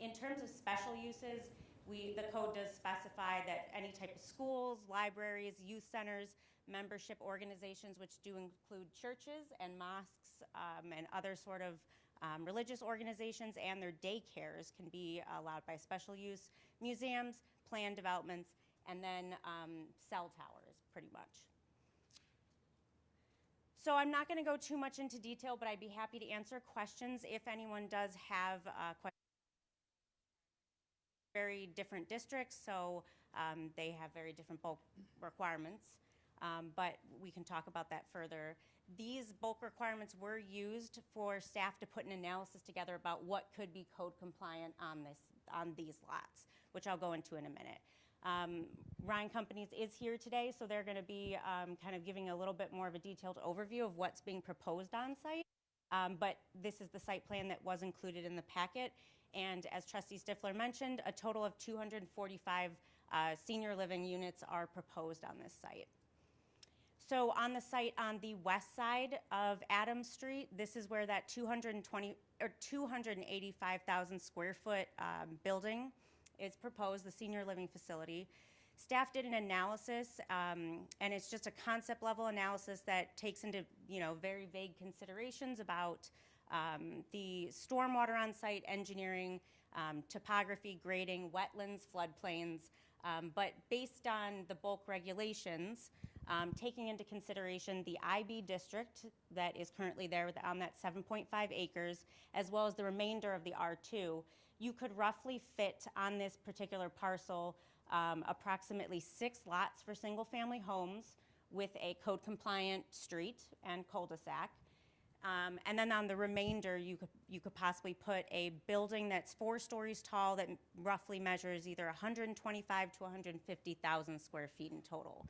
In terms of special uses, the code does specify that any type of schools, libraries, youth centers, membership organizations, which do include churches and mosques and other sort of religious organizations, and their daycares can be allowed by special use, museums, planned developments, and then cell towers, pretty much. So I'm not going to go too much into detail, but I'd be happy to answer questions if anyone does have questions. Very different districts, so they have very different bulk requirements, but we can talk about that further. These bulk requirements were used for staff to put an analysis together about what could be code compliant on these lots, which I'll go into in a minute. Ryan Companies is here today, so they're going to be kind of giving a little bit more of a detailed overview of what's being proposed on site. But this is the site plan that was included in the packet. And as Trustee Stifler mentioned, a total of 245 senior living units are proposed on this site. So on the site on the west side of Adams Street, this is where that 285,000 square foot building is proposed, the senior living facility. Staff did an analysis, and it's just a concept level analysis that takes into, very vague considerations about the stormwater on site, engineering, topography, grading, wetlands, floodplains, but based on the bulk regulations, taking into consideration the IB district that is currently there on that 7.5 acres, as well as the remainder of the R2, you could roughly fit on this particular parcel approximately 6 lots for single-family homes with a code-compliant street and cul-de-sac. And then on the remainder, you could possibly put a building that's 4 stories tall that roughly measures either 125 to 150,000 square feet in total.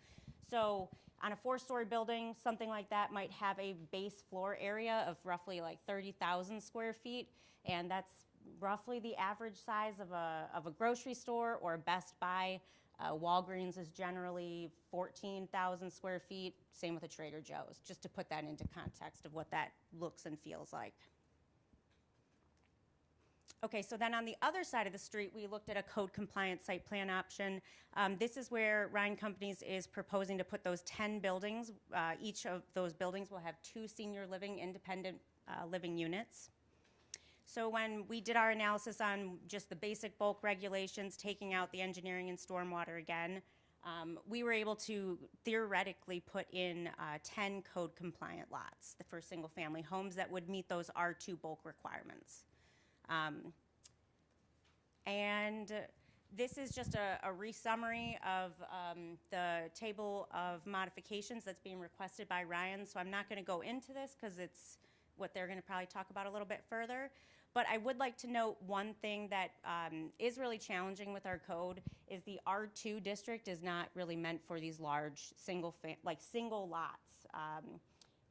So on a 4-story building, something like that might have a base floor area of roughly like 30,000 square feet, and that's roughly the average size of a grocery store or a Best Buy. Walgreens is generally 14,000 square feet, same with a Trader Joe's, just to put that into context of what that looks and feels like. Okay, so then on the other side of the street, we looked at a code-compliant site plan option. This is where Ryan Companies is proposing to put those 10 buildings. Each of those buildings will have 2 senior living independent living units. So when we did our analysis on just the basic bulk regulations, taking out the engineering and stormwater again, we were able to theoretically put in 10 code-compliant lots for single-family homes that would meet those R2 bulk requirements. And this is just a re-summary of the table of modifications that's being requested by Ryan, so I'm not going to go into this because it's what they're going to probably talk about a little bit further. But I would like to note one thing that is really challenging with our code is the R2 district is not really meant for these large single lots.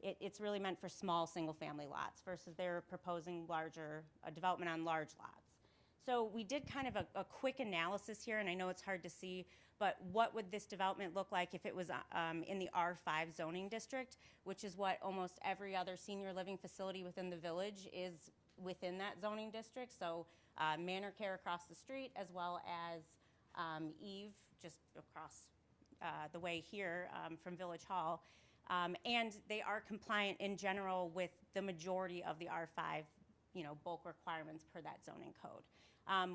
It's really meant for small single-family lots versus they're proposing a development on large lots. So we did kind of a quick analysis here, and I know it's hard to see, but what would this development look like if it was in the R5 zoning district, which is what almost every other senior living facility within the village is within that zoning district. So Manor Care across the street, as well as Eve just across the way here from Village Hall. And they are compliant in general with the majority of the R5 bulk requirements per that zoning code.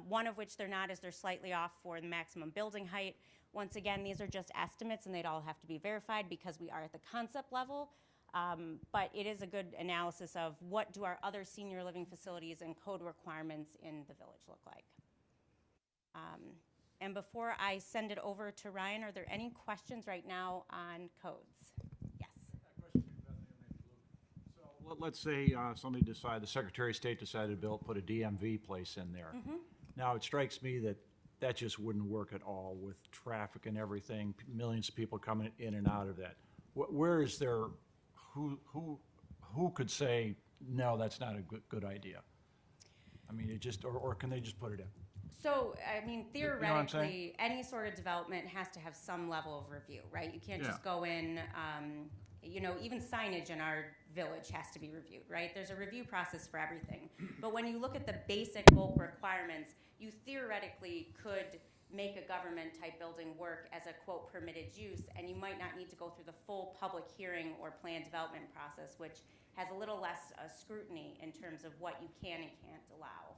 One of which they're not is they're slightly off for the maximum building height. Once again, these are just estimates and they'd all have to be verified because we are at the concept level. But it is a good analysis of what do our other senior living facilities and code requirements in the village look like. And before I send it over to Ryan, are there any questions right now on codes? Yes. Let's say somebody decided, the Secretary of State decided to put a DMV place in there. Now, it strikes me that that just wouldn't work at all with traffic and everything, millions of people coming in and out of that. Where is there, who could say, no, that's not a good idea? I mean, it just, or can they just put it in? So, I mean, know what I'm saying? theoretically, any sort of development has to have some level of review, right? You can't just Yeah. go in, you know, even signage in our village has to be reviewed, right? There's a review process for everything. But when you look at the basic bulk requirements, you theoretically could make a government-type building work as a, quote, permitted use, and you might not need to go through the full public hearing or plan development process, which has a little less scrutiny in terms of what you can and can't allow.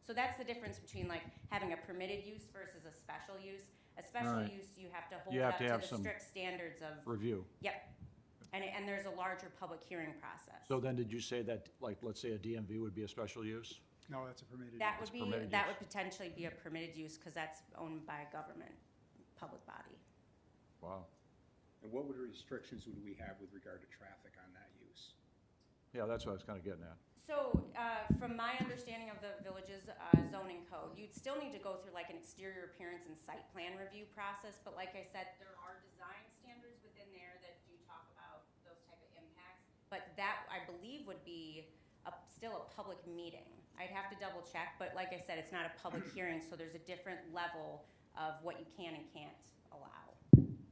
So that's the difference between like having a permitted use versus a special use. A special Right. use, you have to hold You it have up to to have the some strict standards of, Review. yep. And there's a larger public hearing process. So then did you say that, like, let's say a DMV would be a special use? No, that's a permitted. That use. would be, permitted that use. would potentially be a permitted use because that's owned by a government, public body. Wow. And what restrictions would we have with regard to traffic on that use? Yeah, that's what I was kind of getting at. So, from my understanding of the village's zoning code, you'd still need to go through like an exterior appearance and site plan review process, but like I said, there are design standards within there that do talk about those type of impacts. But that, I believe, would be still a public meeting. I'd have to double check, but like I said, it's not a public hearing, so there's a different level of what you can and can't allow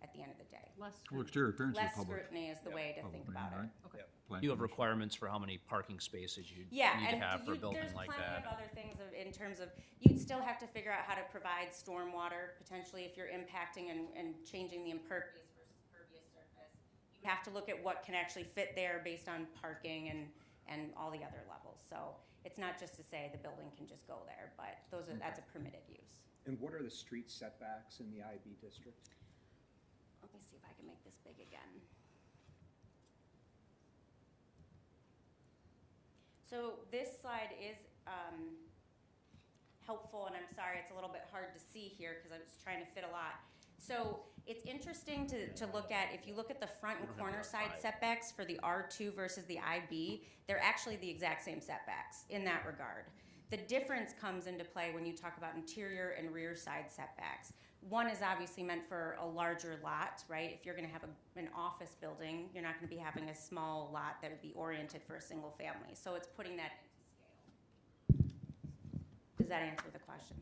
at the end of the day. Less. Well, exterior appearance is Less public. scrutiny is the way to think about it. Okay. Plan You have commission. requirements for how many parking spaces you Yeah, need to and have for a building like there's plenty that. of other things in terms of, you'd still have to figure out how to provide stormwater, potentially if you're impacting and changing the impervious versus pervious surface. You have to look at what can actually fit there based on parking and all the other levels. So it's not just to say the building can just go there, but that's a permitted use. And what are the street setbacks in the IB district? Let me see if I can make this big again. So this slide is helpful, and I'm sorry, it's a little bit hard to see here because I was trying to fit a lot. So it's interesting to look at, if you look at the front and corner side setbacks for the R2 versus the IB, they're actually the exact same setbacks in that regard. The difference comes into play when you talk about interior and rear side setbacks. One is obviously meant for a larger lot, right? If you're gonna have an office building, you're not gonna be having a small lot that would be oriented for a single family. So it's putting that into scale. Does that answer the question?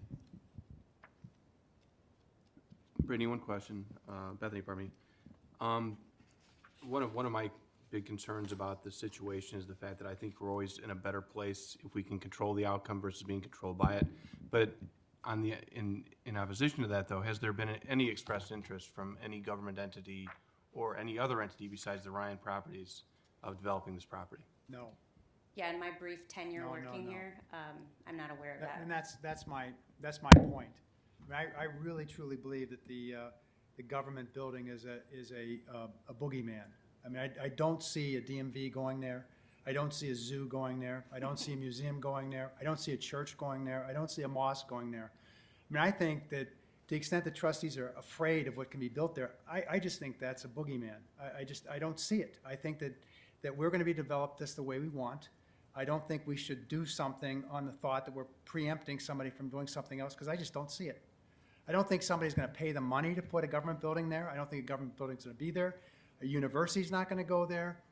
Brittany, one question. Bethany, pardon me. One of my big concerns about this situation is the fact that I think we're always in a better place if we can control the outcome versus being controlled by it. But in opposition to that, though, has there been any expressed interest from any government entity or any other entity besides the Ryan Properties of developing this property? No. Yeah, in my brief tenure No, working no. here, I'm not aware of that. And that's my point. I mean, I really truly believe that the government building is a boogeyman. I mean, I don't see a DMV going there. I don't see a zoo going there. I don't see a museum going there. I don't see a church going there. I don't see a mosque going there. I mean, I think that to the extent that trustees are afraid of what can be built there, I just think that's a boogeyman. I don't see it. I think that we're going to be developed this the way we want. I don't think we should do something on the thought that we're preempting somebody from doing something else, because I just don't see it. I don't think somebody's going to pay the money to put a government building there. I don't think a government building's going to be there. A university's not going to go there.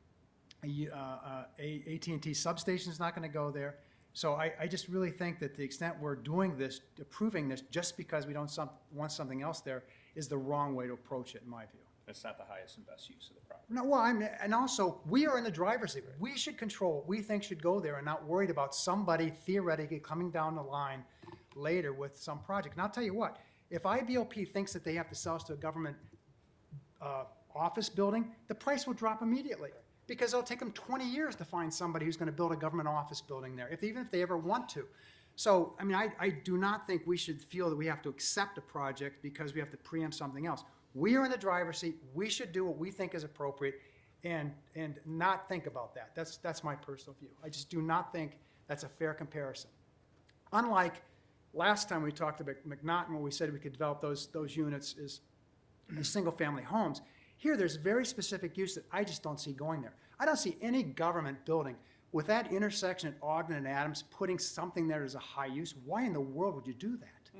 AT&T substation's not going to go there. So I just really think that the extent we're doing this, approving this, just because we don't want something else there, is the wrong way to approach it, in my view. That's not the highest and best use of the property. No, well, and also, we are in the driver's seat. We should control what we think should go there and not worried about somebody theoretically coming down the line later with some project. And I'll tell you what, if IBOP thinks that they have to sell us to a government office building, the price will drop immediately, because it'll take them 20 years to find somebody who's going to build a government office building there, even if they ever want to. So, I mean, I do not think we should feel that we have to accept a project because we have to preempt something else. We are in the driver's seat. We should do what we think is appropriate and not think about that. That's my personal view. I just do not think that's a fair comparison. Unlike last time we talked about McNaughton, where we said we could develop those units as single-family homes. Here, there's very specific use that I just don't see going there. I don't see any government building with that intersection at Ogden and Adams putting something there as a high use. Why in the world would you do that?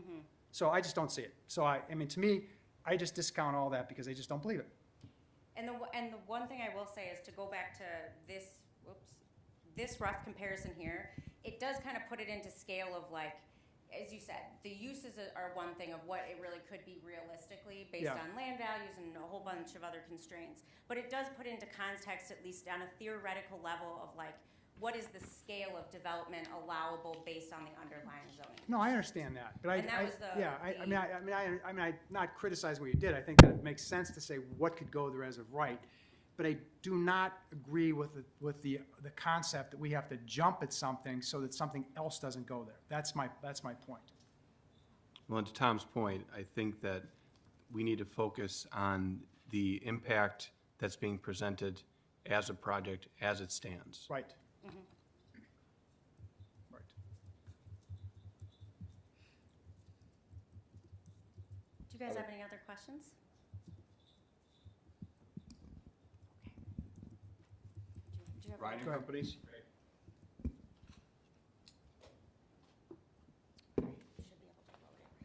So I just don't see it. So I mean, to me, I just discount all that because I just don't believe it. And the one thing I will say is to go back to this rough comparison here, it does kind of put it into scale of like, as you said, the uses are one thing of what it really could be realistically based on land values and a whole bunch of other constraints. But it does put into context, at least on a theoretical level, of like, what is the scale of development allowable based on the underlying zoning? No, I understand that, but And that was I'm not criticizing what you did. I think that it makes sense to say what could go there as of right, but I do not agree with the concept that we have to jump at something so that something else doesn't go there. That's my point. Well, and to Tom's point, I think that we need to focus on the impact that's being presented as a project as it stands. Right. Right. Do you guys have any other questions? Do you have Ryan and Go ahead. Companies? should be able to load it.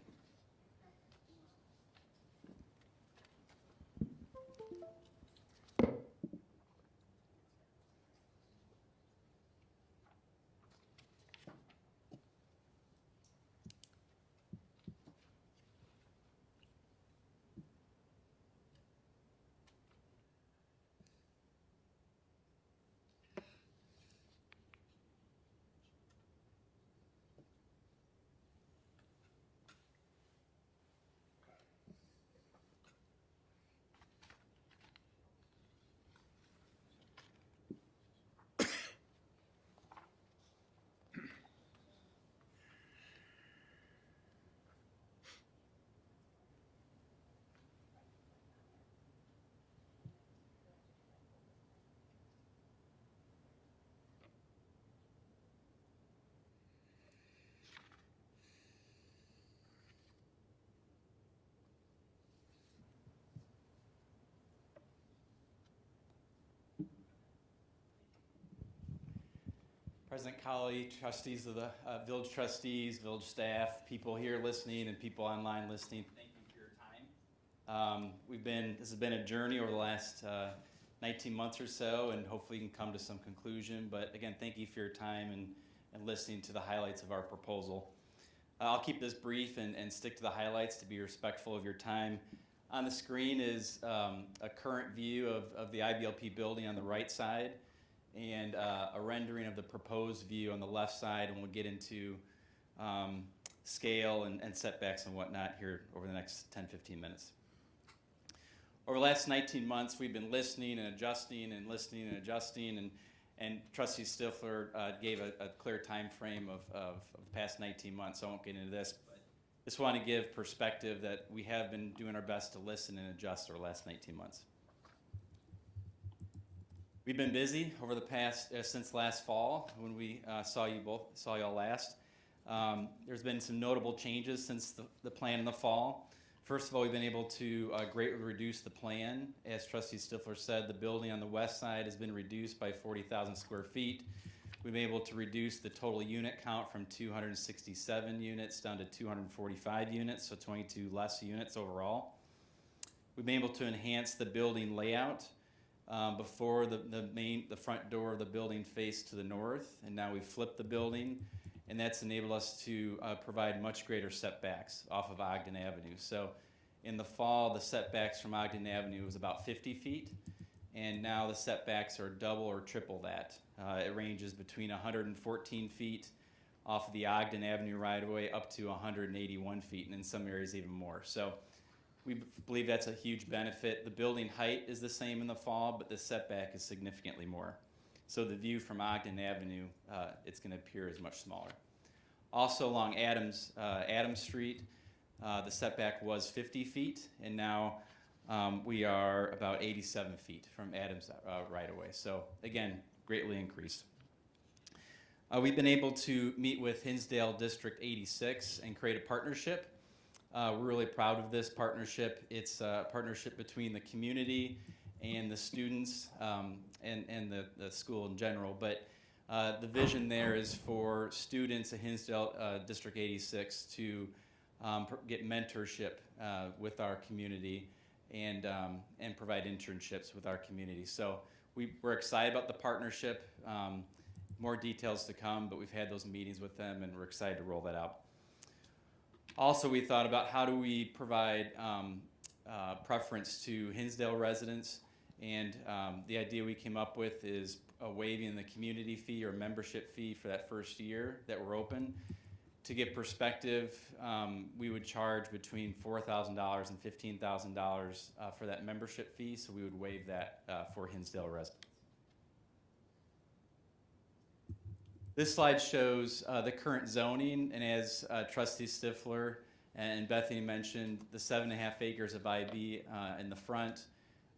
President Colley, trustees of the village trustees, village staff, people here listening and people online listening, thank you for your time. This has been a journey over the last 19 months or so, and hopefully you can come to some conclusion. But again, thank you for your time and listening to the highlights of our proposal. I'll keep this brief and stick to the highlights to be respectful of your time. On the screen is a current view of the IBLP building on the right side, and a rendering of the proposed view on the left side, and we'll get into scale and setbacks and whatnot here over the next 10-15 minutes. Over the last 19 months, we've been listening and adjusting and listening and adjusting, and Trustee Stifler gave a clear time frame of the past 19 months, so I won't get into this, but just want to give perspective that we have been doing our best to listen and adjust over the last 19 months. We've been busy over the past, since last fall when we saw y'all last. There's been some notable changes since the plan in the fall. First of all, we've been able to greatly reduce the plan. As Trustee Stifler said, the building on the west side has been reduced by 40,000 square feet. We've been able to reduce the total unit count from 267 units down to 245 units, so 22 less units overall. We've been able to enhance the building layout. Before the front door of the building faced to the north, and now we've flipped the building, and that's enabled us to provide much greater setbacks off of Ogden Avenue. So in the fall, the setbacks from Ogden Avenue was about 50 feet, and now the setbacks are double or triple that. It ranges between 114 feet off of the Ogden Avenue right-of-way up to 181 feet, and in some areas even more. So we believe that's a huge benefit. The building height is the same in the fall, but the setback is significantly more. So the view from Ogden Avenue, it's going to appear as much smaller. Also along Adams Street, the setback was 50 feet, and now we are about 87 feet from Adams right away. So again, greatly increased. We've been able to meet with Hinsdale District 86 and create a partnership. We're really proud of this partnership. It's a partnership between the community and the students and the school in general. But the vision there is for students at Hinsdale District 86 to get mentorship with our community and provide internships with our community. So we're excited about the partnership. More details to come, but we've had those meetings with them and we're excited to roll that out. Also, we thought about how do we provide preference to Hinsdale residents, and the idea we came up with is waiving the community fee or membership fee for that first year that we're open. To get perspective, we would charge between $4,000 and $15,000 for that membership fee, so we would waive that for Hinsdale residents. This slide shows the current zoning, and as Trustee Stifler and Bethany mentioned, the 7.5 acres of IB in the front.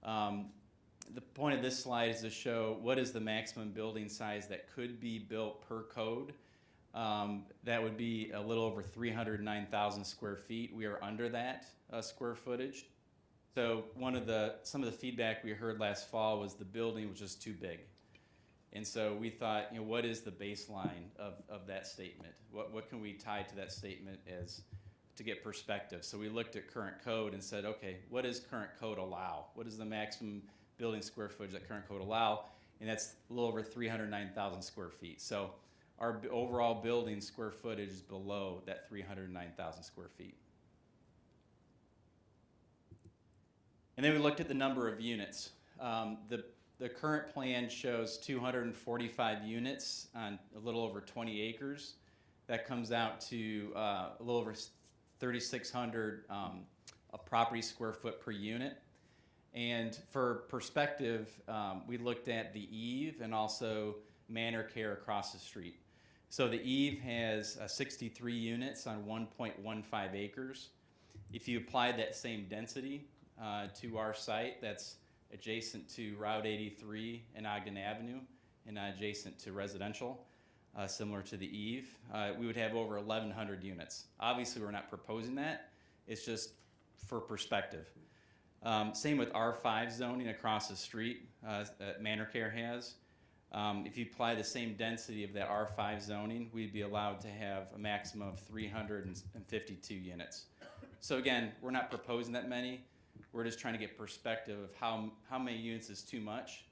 The point of this slide is to show what is the maximum building size that could be built per code. That would be a little over 309,000 square feet. We are under that square footage. So some of the feedback we heard last fall was the building was just too big. And so we thought, what is the baseline of that statement? What can we tie to that statement as to get perspective? So we looked at current code and said, okay, what does current code allow? What is the maximum building square footage that current code allow? And that's a little over 309,000 square feet. So our overall building square footage is below that 309,000 square feet. And then we looked at the number of units. The current plan shows 245 units on a little over 20 acres. That comes out to a little over 3,600 property square foot per unit. And for perspective, we looked at the Eve and also Manor Care across the street. So the Eve has 63 units on 1.15 acres. If you apply that same density to our site, that's adjacent to Route 83 and Ogden Avenue and adjacent to residential, similar to the Eve, we would have over 1,100 units. Obviously, we're not proposing that. It's just for perspective. Same with R5 zoning across the street that Manor Care has. If you apply the same density of that R5 zoning, we'd be allowed to have a maximum of 352 units. So again, we're not proposing that many. We're just trying to get perspective of how many units is too much.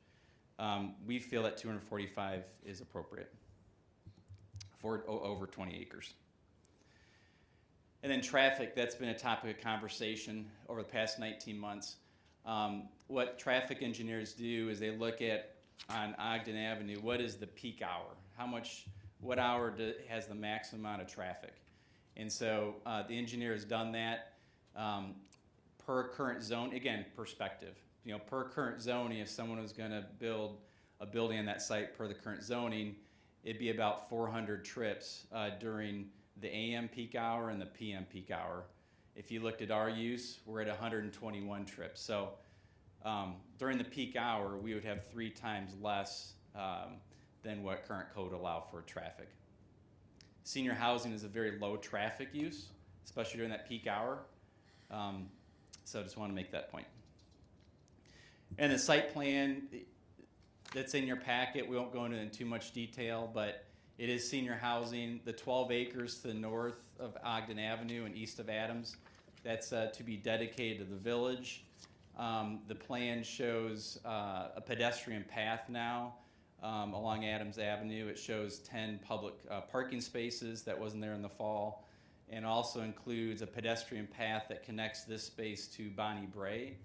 We feel that 245 is appropriate for over 20 acres. And then traffic, that's been a topic of conversation over the past 19 months. What traffic engineers do is they look at, on Ogden Avenue, what is the peak hour? What hour has the maximum amount of traffic? And so the engineer has done that. Per current zone, again, perspective. Per current zoning, if someone was going to build a building on that site per the current zoning, it'd be about 400 trips during the AM peak hour and the PM peak hour. If you looked at our use, we're at 121 trips. So during the peak hour, we would have 3 times less than what current code allow for traffic. Senior housing is a very low traffic use, especially during that peak hour. So I just want to make that point. And the site plan that's in your packet, we won't go into in too much detail, but it is senior housing. The 12 acres to the north of Ogden Avenue and east of Adams, that's to be dedicated to the village. The plan shows a pedestrian path now along Adams Avenue. It shows 10 public parking spaces that wasn't there in the fall, and also includes a pedestrian path that connects this space to Bonnie Bray.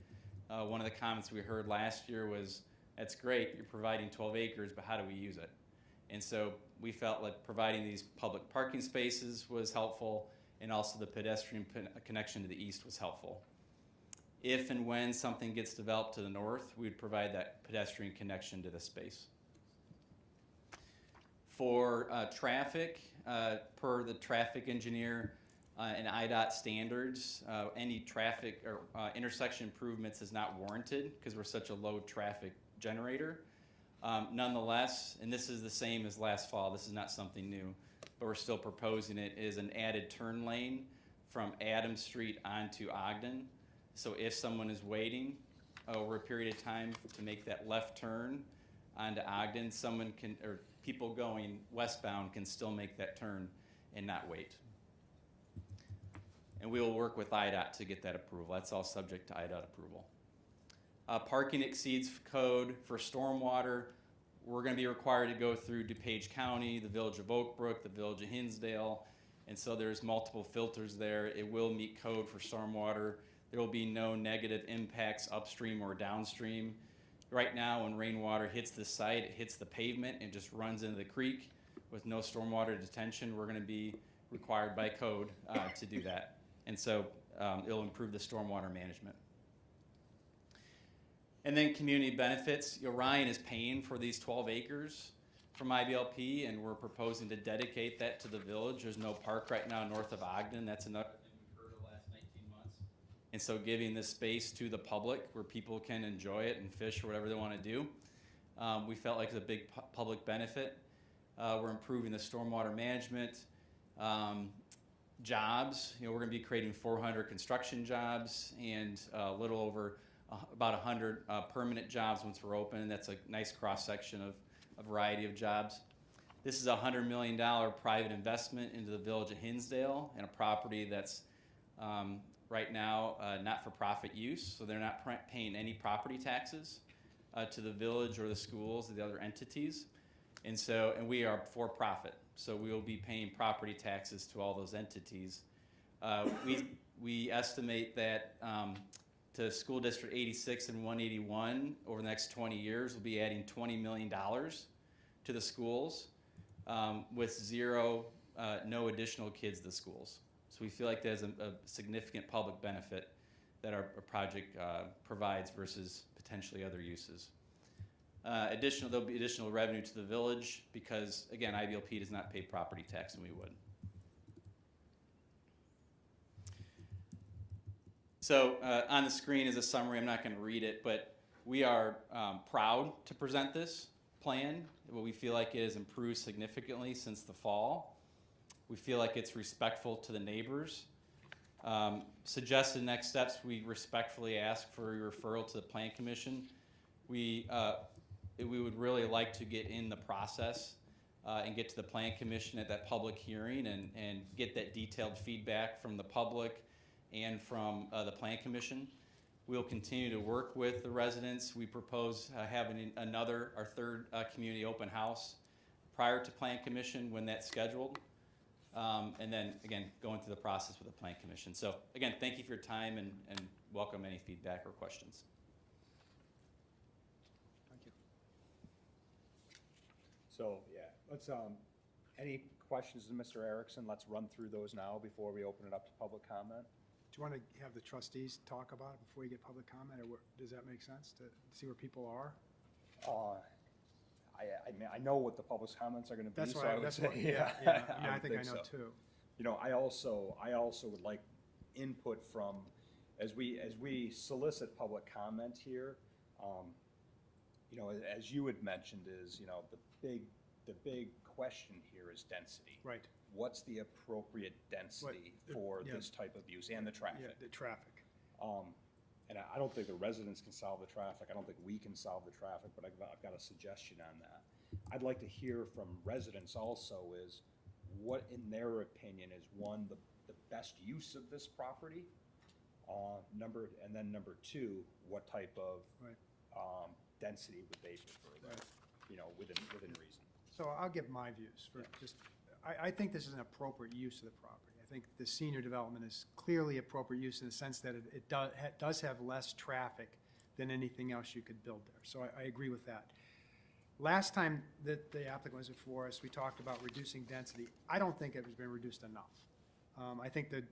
One of the comments we heard last year was, that's great, you're providing 12 acres, but how do we use it? And so we felt like providing these public parking spaces was helpful, and also the pedestrian connection to the east was helpful. If and when something gets developed to the north, we would provide that pedestrian connection to the space. For traffic, per the traffic engineer and IDOT standards, any traffic or intersection improvements is not warranted because we're such a low traffic generator. Nonetheless, and this is the same as last fall, this is not something new, but we're still proposing it, is an added turn lane from Adams Street onto Ogden. So if someone is waiting over a period of time to make that left turn onto Ogden, someone can, or people going westbound can still make that turn and not wait. And we will work with IDOT to get that approval. That's all subject to IDOT approval. Parking exceeds code for stormwater. We're going to be required to go through DuPage County, the Village of Oak Brook, the Village of Hinsdale, and so there's multiple filters there. It will meet code for stormwater. There will be no negative impacts upstream or downstream. Right now, when rainwater hits the site, it hits the pavement and just runs into the creek with no stormwater detention. We're going to be required by code to do that. And so it'll improve the stormwater management. And then community benefits. Ryan is paying for these 12 acres from IBLP, and we're proposing to dedicate that to the village. There's no park right now north of Ogden. That's another thing we've heard the last 19 months. And so giving this space to the public where people can enjoy it and fish or whatever they want to do, we felt like it's a big public benefit. We're improving the stormwater management. Jobs, we're going to be creating 400 construction jobs and a little over about 100 permanent jobs once we're open. That's a nice cross-section of a variety of jobs. This is a $100 million private investment into the Village of Hinsdale and a property that's right now not for profit use, so they're not paying any property taxes to the village or the schools or the other entities. And we are for profit, so we will be paying property taxes to all those entities. We estimate that to School District 86 and 181 over the next 20 years, we'll be adding $20 million to the schools with no additional kids to the schools. So we feel like there's a significant public benefit that our project provides versus potentially other uses. There'll be additional revenue to the village because, again, IBLP does not pay property tax, and we would. So on the screen is a summary. I'm not going to read it, but we are proud to present this plan. We feel like it has improved significantly since the fall. We feel like it's respectful to the neighbors. Suggested next steps, we respectfully ask for a referral to the Plan Commission. We would really like to get in the process and get to the Plan Commission at that public hearing and get that detailed feedback from the public and from the Plan Commission. We'll continue to work with the residents. We propose having our third community open house prior to Plan Commission when that's scheduled. And then, again, going through the process with the Plan Commission. So, again, thank you for your time and welcome any feedback or questions. Thank you. So, yeah, let's, any questions to Mr. Erickson? Let's run through those now before we open it up to public comment. Do you want to have the trustees talk about it before you get public comment, or does that make sense to see where people are? I mean, I know what the public comments are going to be, That's so why, I would that's say, what, yeah. I mean, I think I know so. too. I also would like input from, as we solicit public comment here, as you had mentioned is, the big question here is density. Right. What's the appropriate density for this type of use and the traffic? Yeah, the traffic. And I don't think the residents can solve the traffic. I don't think we can solve the traffic, but I've got a suggestion on that. I'd like to hear from residents also is what, in their opinion, is one, the best use of this property, and then number two, what type of density would they prefer there, within reason. So I'll give my views for I think this is an appropriate use of the property. I think the senior development is clearly appropriate use in the sense that it does have less traffic than anything else you could build there. So I agree with that. Last time that the applicant was before us, we talked about reducing density. I don't think it has been reduced enough. I think that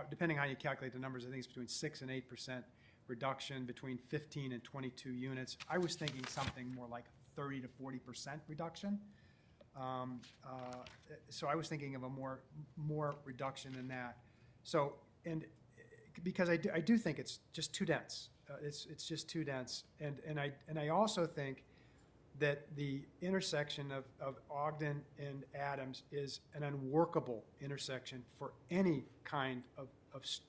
depending on how you calculate the numbers, I think it's between 6 and 8% reduction between 15 and 22 units. I was thinking something more like 30 to 40% reduction. So I was thinking of a more reduction than that. So, and because I do think it's just too dense. It's just too dense. And I also think that the intersection of Ogden and Adams is an unworkable intersection for any kind of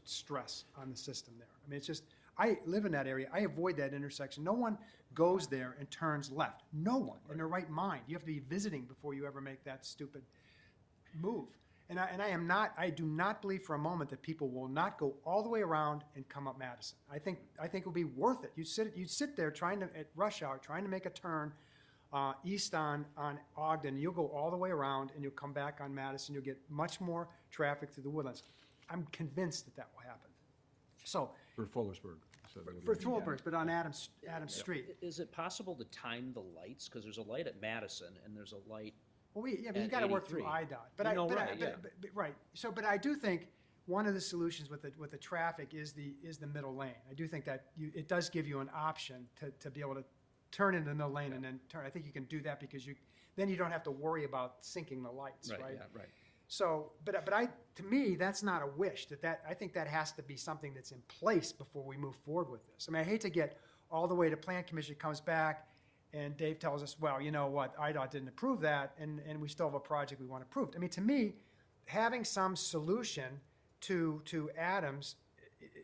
stress on the system there. I mean, it's just, I live in that area. I avoid that intersection. No one goes there and turns left. No one in their right mind. You have to be visiting before you ever make that stupid move. And I do not believe for a moment that people will not go all the way around and come up Madison. I think it would be worth it. You sit there trying to, at rush hour, trying to make a turn east on Ogden. You'll go all the way around and you'll come back on Madison. You'll get much more traffic through the Woodlands. I'm convinced that will happen. So, For Fullersburg. for Thornburg's, but on Adams Street. Is it possible to time the lights? Because there's a light at Madison and there's a light. Well, but you At got to work through 83. IDOT. Right. Right. So, but I do think one of the solutions with the traffic is the middle lane. I do think that it does give you an option to be able to turn into the middle lane and then turn. I think you can do that because then you don't have to worry about sinking the lights, right? Yeah, right. So, but to me, that's not a wish. I think that has to be something that's in place before we move forward with this. I mean, I hate to get all the way to Plan Commission, comes back, and Dave tells us, well, you know what, IDOT didn't approve that, and we still have a project we want approved. I mean, to me, having some solution to Adams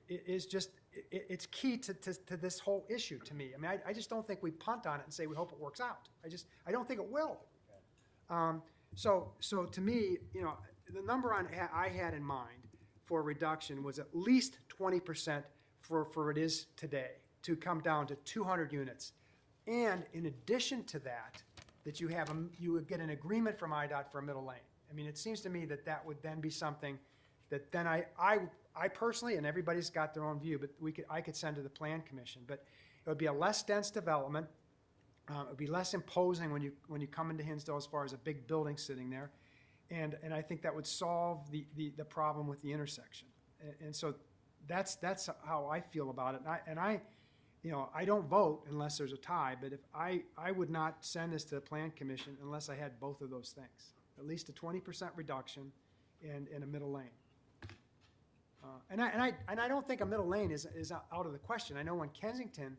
is just, it's key to this whole issue to me. I mean, I just don't think we punt on it and say we hope it works out. I don't think it will. So to me, you know, the number I had in mind for a reduction was at least 20% for it is today, to come down to 200 units. And in addition to that, that you would get an agreement from IDOT for a middle lane. I mean, it seems to me that would then be something that then I personally, and everybody's got their own view, but I could send to the Plan Commission. But it would be a less dense development. It would be less imposing when you come into Hinsdale as far as a big building sitting there. And I think that would solve the problem with the intersection. And so that's how I feel about it. And I you know, I don't vote unless there's a tie, but if I would not send this to the Plan Commission unless I had both of those things. At least a 20% reduction and a middle lane. And I don't think a middle lane is out of the question. I know when Kensington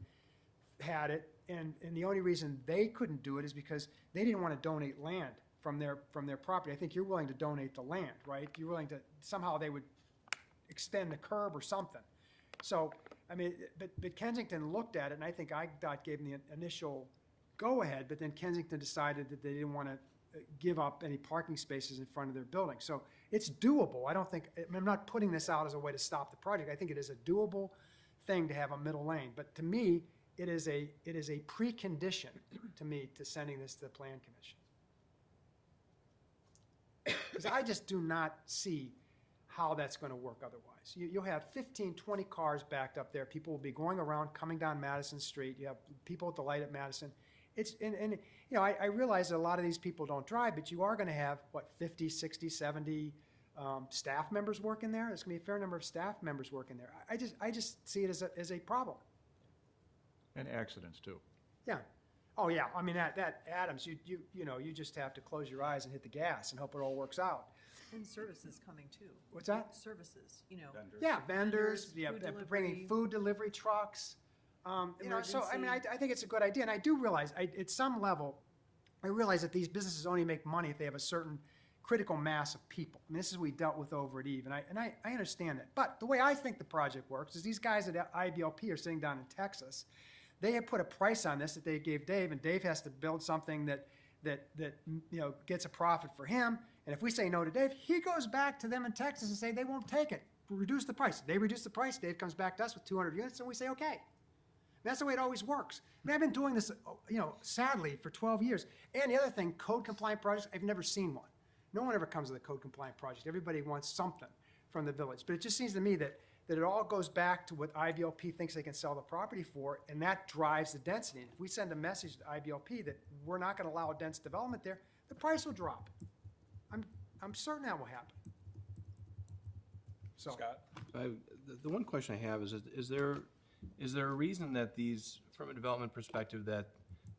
had it, and the only reason they couldn't do it is because they didn't want to donate land from their property. I think you're willing to donate the land, right? You're willing to, somehow they would extend the curb or something. So, I mean, but Kensington looked at it, and I think IDOT gave them the initial go-ahead, but then Kensington decided that they didn't want to give up any parking spaces in front of their building. So it's doable. I'm not putting this out as a way to stop the project. I think it is a doable thing to have a middle lane. But to me, it is a precondition to me to sending this to the Plan Commission. Because I just do not see how that's going to work otherwise. You'll have 15, 20 cars backed up there. People will be going around, coming down Madison Street. You have people at the light at Madison. And you know, I realize that a lot of these people don't drive, but you are going to have, 50, 60, 70 staff members working there? There's going to be a fair number of staff members working there. I just see it as a problem. And accidents, too. Yeah. Oh, yeah. I mean, that Adams, you know, you just have to close your eyes and hit the gas and hope it all works out. And services coming too. What's that? Services, you know. Vendors. Yeah, vendors, Vendors, yeah, food bringing delivery. food delivery trucks. You know, so, I mean, Emergency. I think it's a good idea. And I do realize, at some level, I realize that these businesses only make money if they have a certain critical mass of people. And this is what we dealt with over at Eve. And I understand that. But the way I think the project works is these guys at IBLP are sitting down in Texas. They have put a price on this that they gave Dave, and Dave has to build something that you know, gets a profit for him. And if we say no to Dave, he goes back to them in Texas and say they won't take it. Reduce the price. They reduce the price. Dave comes back to us with 200 units, and we say okay. That's the way it always works. I mean, I've been doing this, you know, sadly, for 12 years. And the other thing, code-compliant projects, I've never seen one. No one ever comes with a code-compliant project. Everybody wants something from the village. But it just seems to me that it all goes back to what IBLP thinks they can sell the property for, and that drives the density. And if we send a message to IBLP that we're not going to allow dense development there, the price will drop. I'm certain that will happen. So, Scott? The one question I have is there a reason that these, from a development perspective, that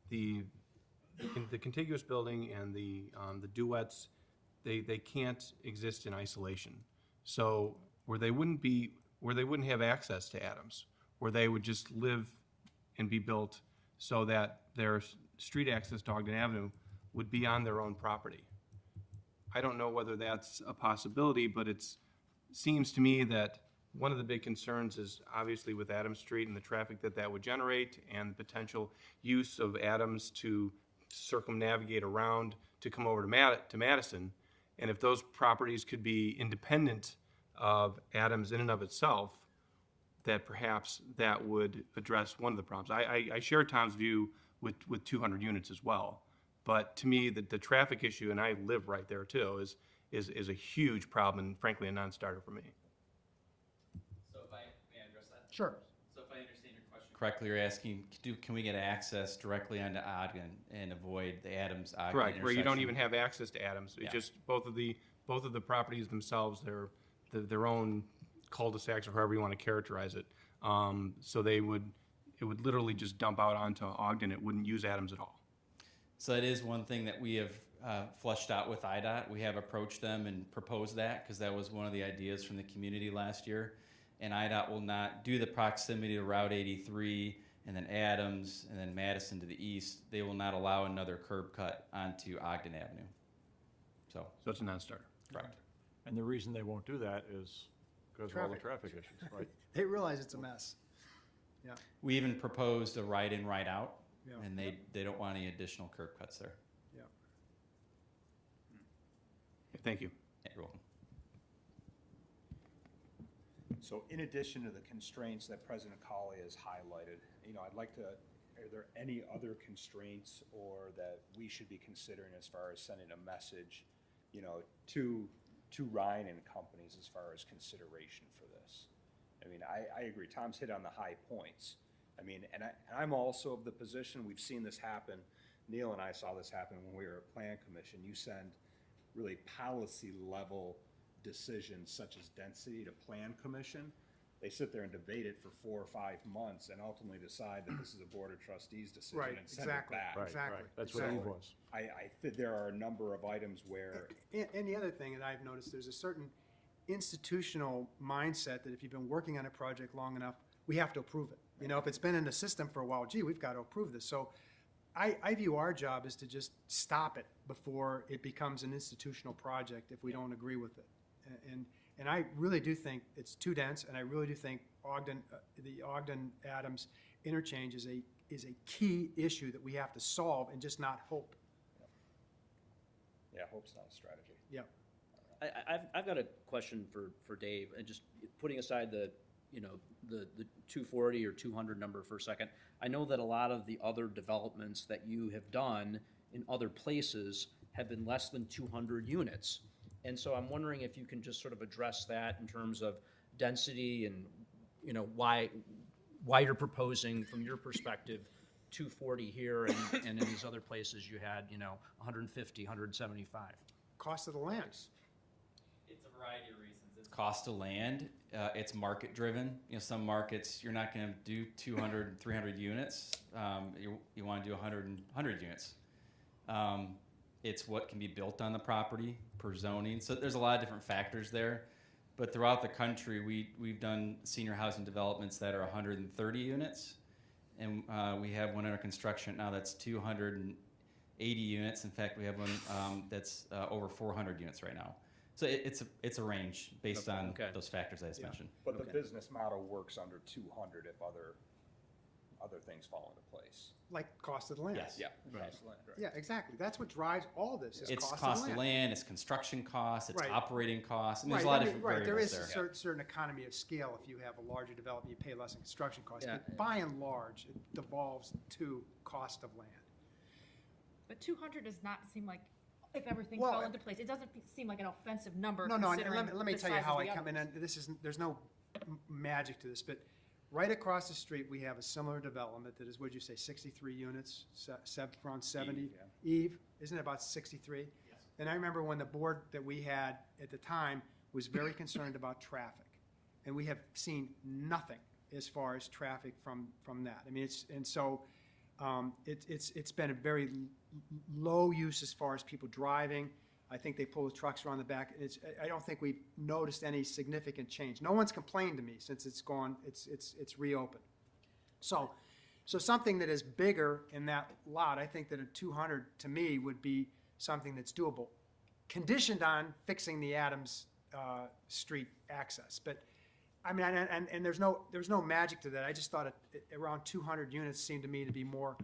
the contiguous building and the duets, they can't exist in isolation? So where they wouldn't have access to Adams, where they would just live and be built so that their street access to Ogden Avenue would be on their own property. I don't know whether that's a possibility, but seems to me that one of the big concerns is obviously with Adams Street and the traffic that would generate and the potential use of Adams to circumnavigate around to come over to Madison. And if those properties could be independent of Adams in and of itself, that perhaps that would address one of the problems. I share Tom's view with 200 units as well. But to me, the traffic issue, and I live right there too, is a huge problem and frankly a non-starter for me. So if may I address that? Sure. So if I understand your question correctly, you're asking, can we get access directly onto Ogden and avoid the Adams-Ogden Correct, where you don't intersection? even have access to Adams. It's Yeah. just both of the properties themselves, they're their own cul-de-sacs or however you want to characterize it. So it would literally just dump out onto Ogden. It wouldn't use Adams at all. So that is one thing that we have flushed out with IDOT. We have approached them and proposed that because that was one of the ideas from the community last year. And IDOT will not do the proximity to Route 83 and then Adams and then Madison to the east. They will not allow another curb cut onto Ogden Avenue. So So it's a non-starter. correct. And the reason they won't do that is because of all the traffic issues, right? They realize it's a mess. Yeah. We even proposed a right in, right out, Yeah. and they don't want any additional curb cuts there. Yeah. Thank you. Yeah, you're welcome. So in addition to the constraints that President Colley has highlighted, I'd like to, are there any other constraints or that we should be considering as far as sending a message, to Ryan and companies as far as consideration for this? I agree, Tom's hit on the high points. And I'm also of the position, we've seen this happen, Neil and I saw this happen when we were at Plan Commission. You send really policy level decisions such as density to Plan Commission. They sit there and debate it for 4 or 5 months and ultimately decide that this is a Board of Trustees decision Right, and send exactly. it back. Right, Exactly. right. That's what Exactly. Eve was. I think there are a number of items where, And the other thing that I've noticed, there's a certain institutional mindset that if you've been working on a project long enough, we have to approve it. If it's been in the system for a while, gee, we've got to approve this. So I view our job is to just stop it before it becomes an institutional project if we don't agree with it. And I really do think it's too dense, and I really do think the Ogden-Adams interchange is a key issue that we have to solve and just not hope. yeah, hope's not a strategy. Yeah. I've got a question for Dave, and just putting aside the 240 or 200 number for a second. I know that a lot of the other developments that you have done in other places have been less than 200 units. And so I'm wondering if you can just sort of address that in terms of density and, why you're proposing, from your perspective, 240 here and in these other places you had, 150, 175. Cost of the land. It's a variety of reasons. It's cost of land. It's market driven. Some markets you're not going to do 200, 300 units. You want to do 100 units. It's what can be built on the property per zoning. So there's a lot of different factors there. But throughout the country, we've done senior housing developments that are 130 units. And we have one under construction now that's 280 units. In fact, we have one that's over 400 units right now. So it's a range based on those factors I just mentioned. But the business model works under 200 if other things fall into place. Like cost of the land. Yes. Yeah. Cost of land, right. Yeah, exactly. That's what drives all this, is It's cost of land. it's construction costs, it's Right. operating costs. And there's Right, a lot I of mean, different right, there variables is there. a certain economy of scale. If you have a larger development, you pay less in construction costs. Yeah. But by and large, it devolves to cost of land. But 200 does not seem like, if everything Well, fell into place, it doesn't seem like an offensive number No, and considering let me the tell you size how of I the come in, others. and there's no magic to this, but right across the street, we have a similar development that is, what'd you say, 63 units, around 70? Eve, Eve, isn't it about 63? Yes. And I remember when the board that we had at the time was very concerned about traffic, and we have seen nothing as far as traffic from that. I mean, it's been a very low use as far as people driving. I think they pull the trucks around the back. I don't think we've noticed any significant change. No one's complained to me since it's reopened. So So something that is bigger in that lot, I think that a 200 to me would be something that's doable, conditioned on fixing the Adams Street access. But I mean, and there's no magic to that. I just thought around 200 units seemed to me to be more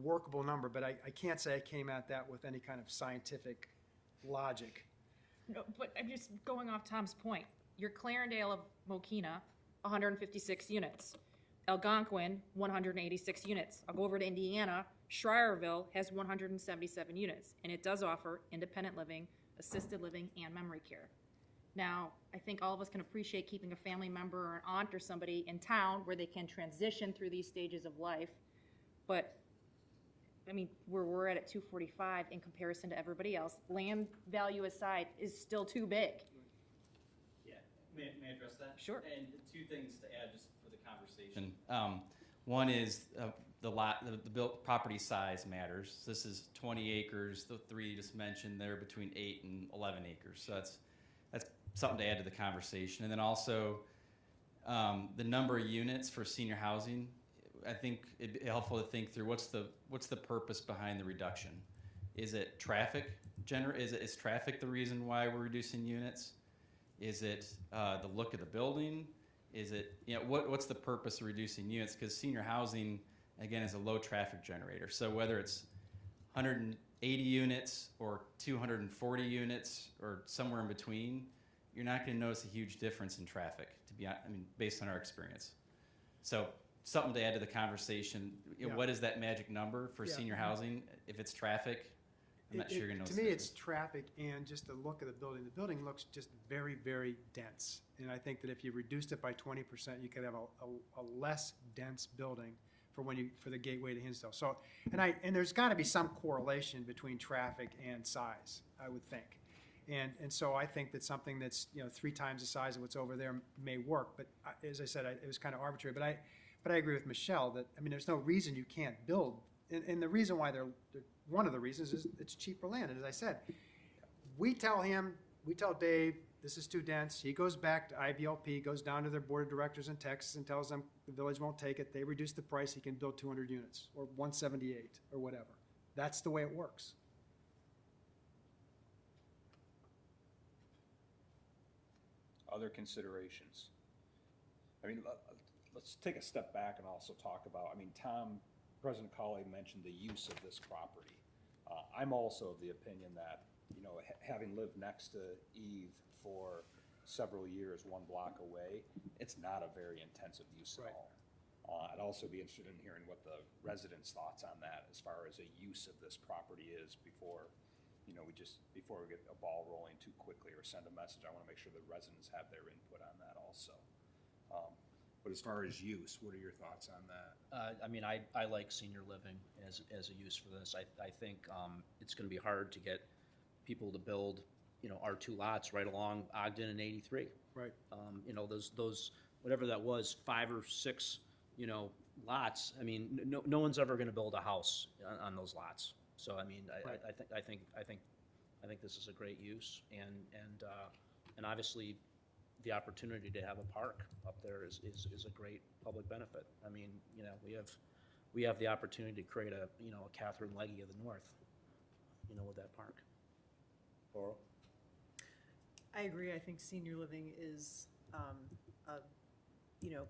workable number, but I can't say I came at that with any kind of scientific logic. No, but I'm just going off Tom's point. Your Clarendale of Mokina, 156 units. Algonquin, 186 units. I'll go over to Indiana. Schreierville has 177 units, and it does offer independent living, assisted living, and memory care. Now, I think all of us can appreciate keeping a family member or an aunt or somebody in town where they can transition through these stages of life. But, I mean, where we're at 245 in comparison to everybody else, land value aside, is still too big. Yeah, may I address that? Sure. And two things to add just for the conversation. One is the built property size matters. This is 20 acres. The three you just mentioned, they're between 8 and 11 acres. So that's something to add to the conversation. And then also the number of units for senior housing. I think it'd be helpful to think through what's the purpose behind the reduction. Is it traffic? Is traffic the reason why we're reducing units? Is it the look of the building? Is it, what's the purpose of reducing units? Because senior housing, again, is a low traffic generator. So whether it's 180 units or 240 units or somewhere in between, you're not going to notice a huge difference in traffic, based on our experience. So something to add to the conversation. Yeah. What is that magic number for Yeah. senior housing? If it's traffic, I'm not sure you're going to notice. To me, the it's traffic and just the look of the building. The building looks just very, very dense. And I think that if you reduced it by 20%, you could have a less dense building for the gateway to Hinsdale. So, and there's got to be some correlation between traffic and size, I would think. And so I think that something that's 3 times the size of what's over there may work. But as I said, it was kind of arbitrary. But I agree with Michelle that there's no reason you can't build. And the reason why one of the reasons is it's cheaper land. And as I said, we tell Dave, this is too dense. He goes back to IBLP, goes down to their board of directors in Texas and tells them the village won't take it. They reduce the price. He can build 200 units or 178 or whatever. That's the way it works. Other considerations? Let's take a step back and also talk about, President Colley mentioned the use of this property. I'm also of the opinion that, having lived next to Eve for several years, 1 block away, it's not a very intensive use at all. I'd also be interested in hearing what the residents' thoughts on that as far as a use of this property is before we get a ball rolling too quickly or send a message. I want to make sure the residents have their input on that also. But as far as use, what are your thoughts on that? I like senior living as a use for this. I think it's going to be hard to get people to build, R2 lots right along Ogden and 83. Right. Those whatever that was, 5 or 6, lots. No one's ever going to build a house on those lots. So Right. I think this is a great use, and obviously the opportunity to have a park up there is a great public benefit. We have the opportunity to create a Catherine Legge of the North, with that park. Laurel? I agree. I think senior living is,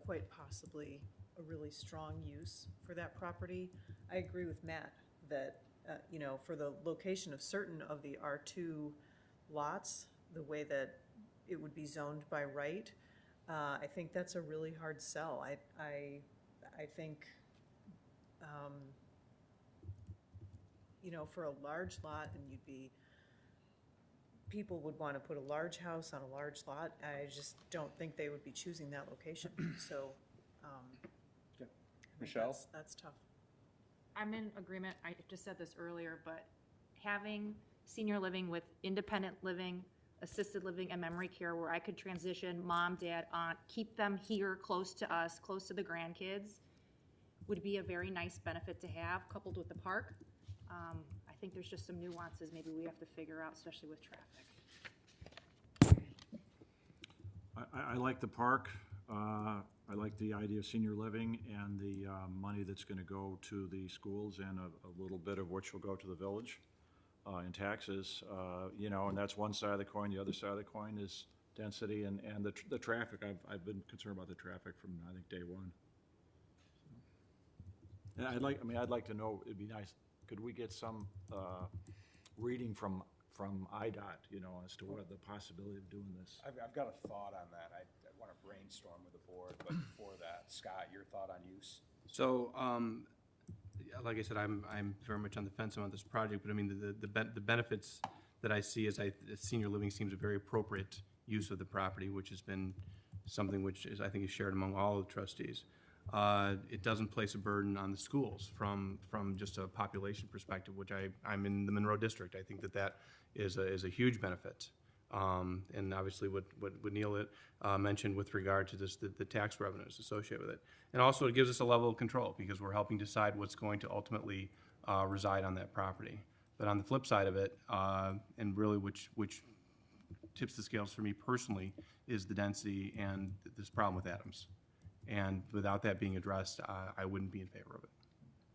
quite possibly a really strong use for that property. I agree with Matt that, for the location of certain of the R2 lots, the way that it would be zoned by right, I think that's a really hard sell. I think, for a large lot, and people would want to put a large house on a large lot. I just don't think they would be choosing that location. So, Michelle? That's tough. I'm in agreement. I just said this earlier, but having senior living with independent living, assisted living, and memory care where I could transition mom, dad, aunt, keep them here close to us, close to the grandkids, would be a very nice benefit to have, coupled with the park. I think there's just some nuances maybe we have to figure out, especially with traffic. I like the park. I I like the idea of senior living and the money that's gonna go to the schools and a little bit of which will go to the village in taxes. You know, and that's one side of the coin. The other side of the coin is density and the traffic. I've been concerned about the traffic from, I think, day one. And I'd like to know, it'd be nice, could we get some reading from IDOT, you know, as to what the possibility of doing this? I've got a thought on that. I want to brainstorm with the board, but before that, Scott, your thought on use? So, like I said, I'm very much on the fence about this project, but I mean, the benefits that I see is senior living seems a very appropriate use of the property, which has been something which is, I think, is shared among all the trustees. It doesn't place a burden on the schools from just a population perspective, which I'm in the Monroe District. I think that is a huge benefit. And obviously what Neil mentioned with regard to this, the tax revenues associated with it. And also it gives us a level of control because we're helping decide what's going to ultimately reside on that property. But on the flip side of it, and really which tips the scales for me personally, is the density and this problem with Adams. And without that being addressed, I wouldn't be in favor of it.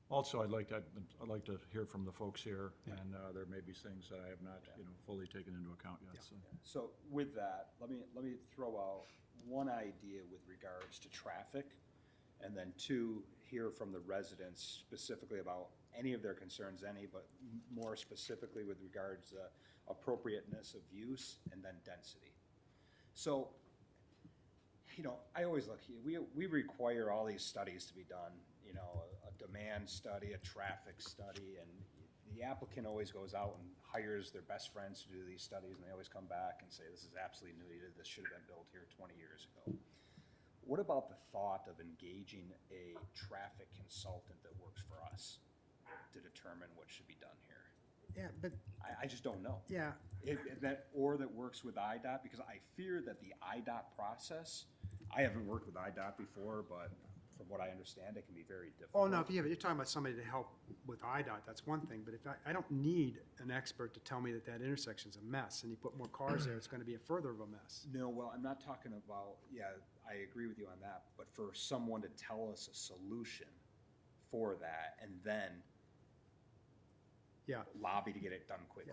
Also, I'd like to hear from the folks here, and there may be things that I have not, you know, fully taken into account yet, so. So with that, let me throw out one idea with regards to traffic, and then two, hear from the residents specifically about any of their concerns, but more specifically with regards to appropriateness of use and then density. So, you know, I always look, we require all these studies to be done, you know, a demand study, a traffic study, and the applicant always goes out and hires their best friends to do these studies, and they always come back and say, this is absolutely needed, this should have been built here 20 years ago. What about the thought of engaging a traffic consultant that works for us to determine what should be done here? Yeah, but, I just don't know. yeah, That works with IDOT, because I fear that the IDOT process, I haven't worked with IDOT before, but from what I understand, it can be very difficult. oh, no, if you're talking about somebody to help with IDOT, that's one thing, but if I don't need an expert to tell me that intersection's a mess, and you put more cars there, it's gonna be a further of a mess. No, well, I'm not talking about, I agree with you on that, but for someone to tell us a solution for that, and then Yeah. lobby to get it done quickly,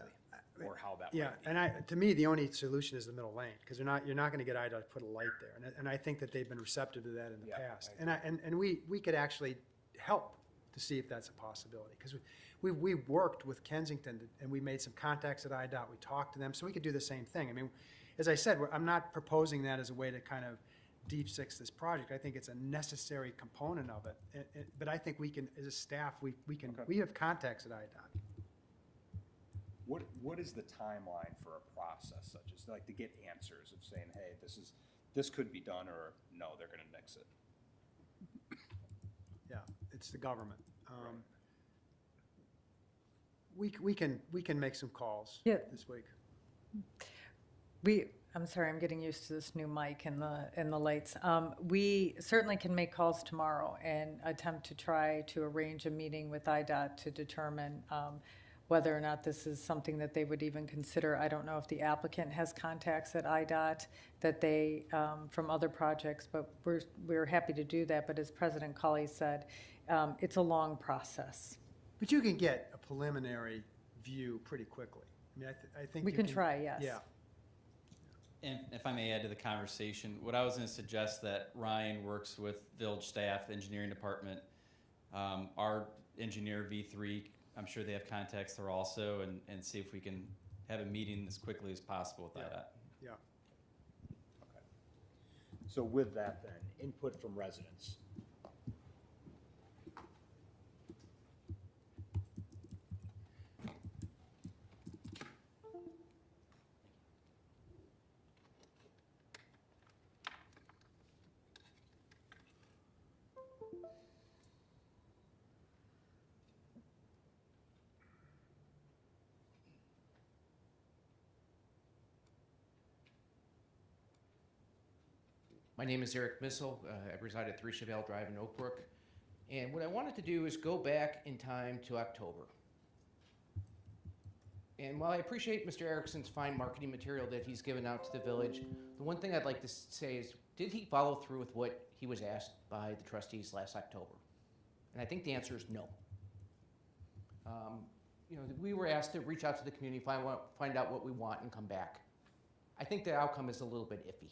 or how that Yeah, might be. and to me, the only solution is the middle lane, because you're not gonna get IDOT to put a light there, and I think that they've been receptive to that in the Yeah, past. I And we could actually help to see if that's a possibility, because we worked with Kensington, and we made some contacts at IDOT, we talked to them, so we could do the same thing. I mean, as I said, I'm not proposing that as a way to kind of deep six this project. I think it's a necessary component of it, but I think we can, as a staff, we have contacts at IDOT. What is the timeline for a process such as, like, to get answers of saying, hey, this could be done, or no, they're gonna nix it? Yeah, it's the government. We can make some calls Yeah. this week. I'm sorry, I'm getting used to this new mic and the lights. We certainly can make calls tomorrow and attempt to try to arrange a meeting with IDOT to determine whether or not this is something that they would even consider. I don't know if the applicant has contacts at IDOT that they, from other projects, but we're happy to do that. But as President Colley said, it's a long process. But you can get a preliminary view pretty quickly. I mean, I think We you can try, yes. Yeah. And if I may add to the conversation, what I was going to suggest that Ryan works with village staff, engineering department, our engineer V3, I'm sure they have contacts there also, and see if we can have a meeting as quickly as possible with IDOT. Yeah. Okay. So with that then, input from residents. My name is Eric Missel. I reside at 3 Chevelle Drive in Oak Brook. And what I wanted to do is go back in time to October. And while I appreciate Mr. Erickson's fine marketing material that he's given out to the village, the one thing I'd like to say is did he follow through with what he was asked by the trustees last October? And I think the answer is no. You know, we were asked to reach out to the community, find out what we want, and come back. I think the outcome is a little bit iffy.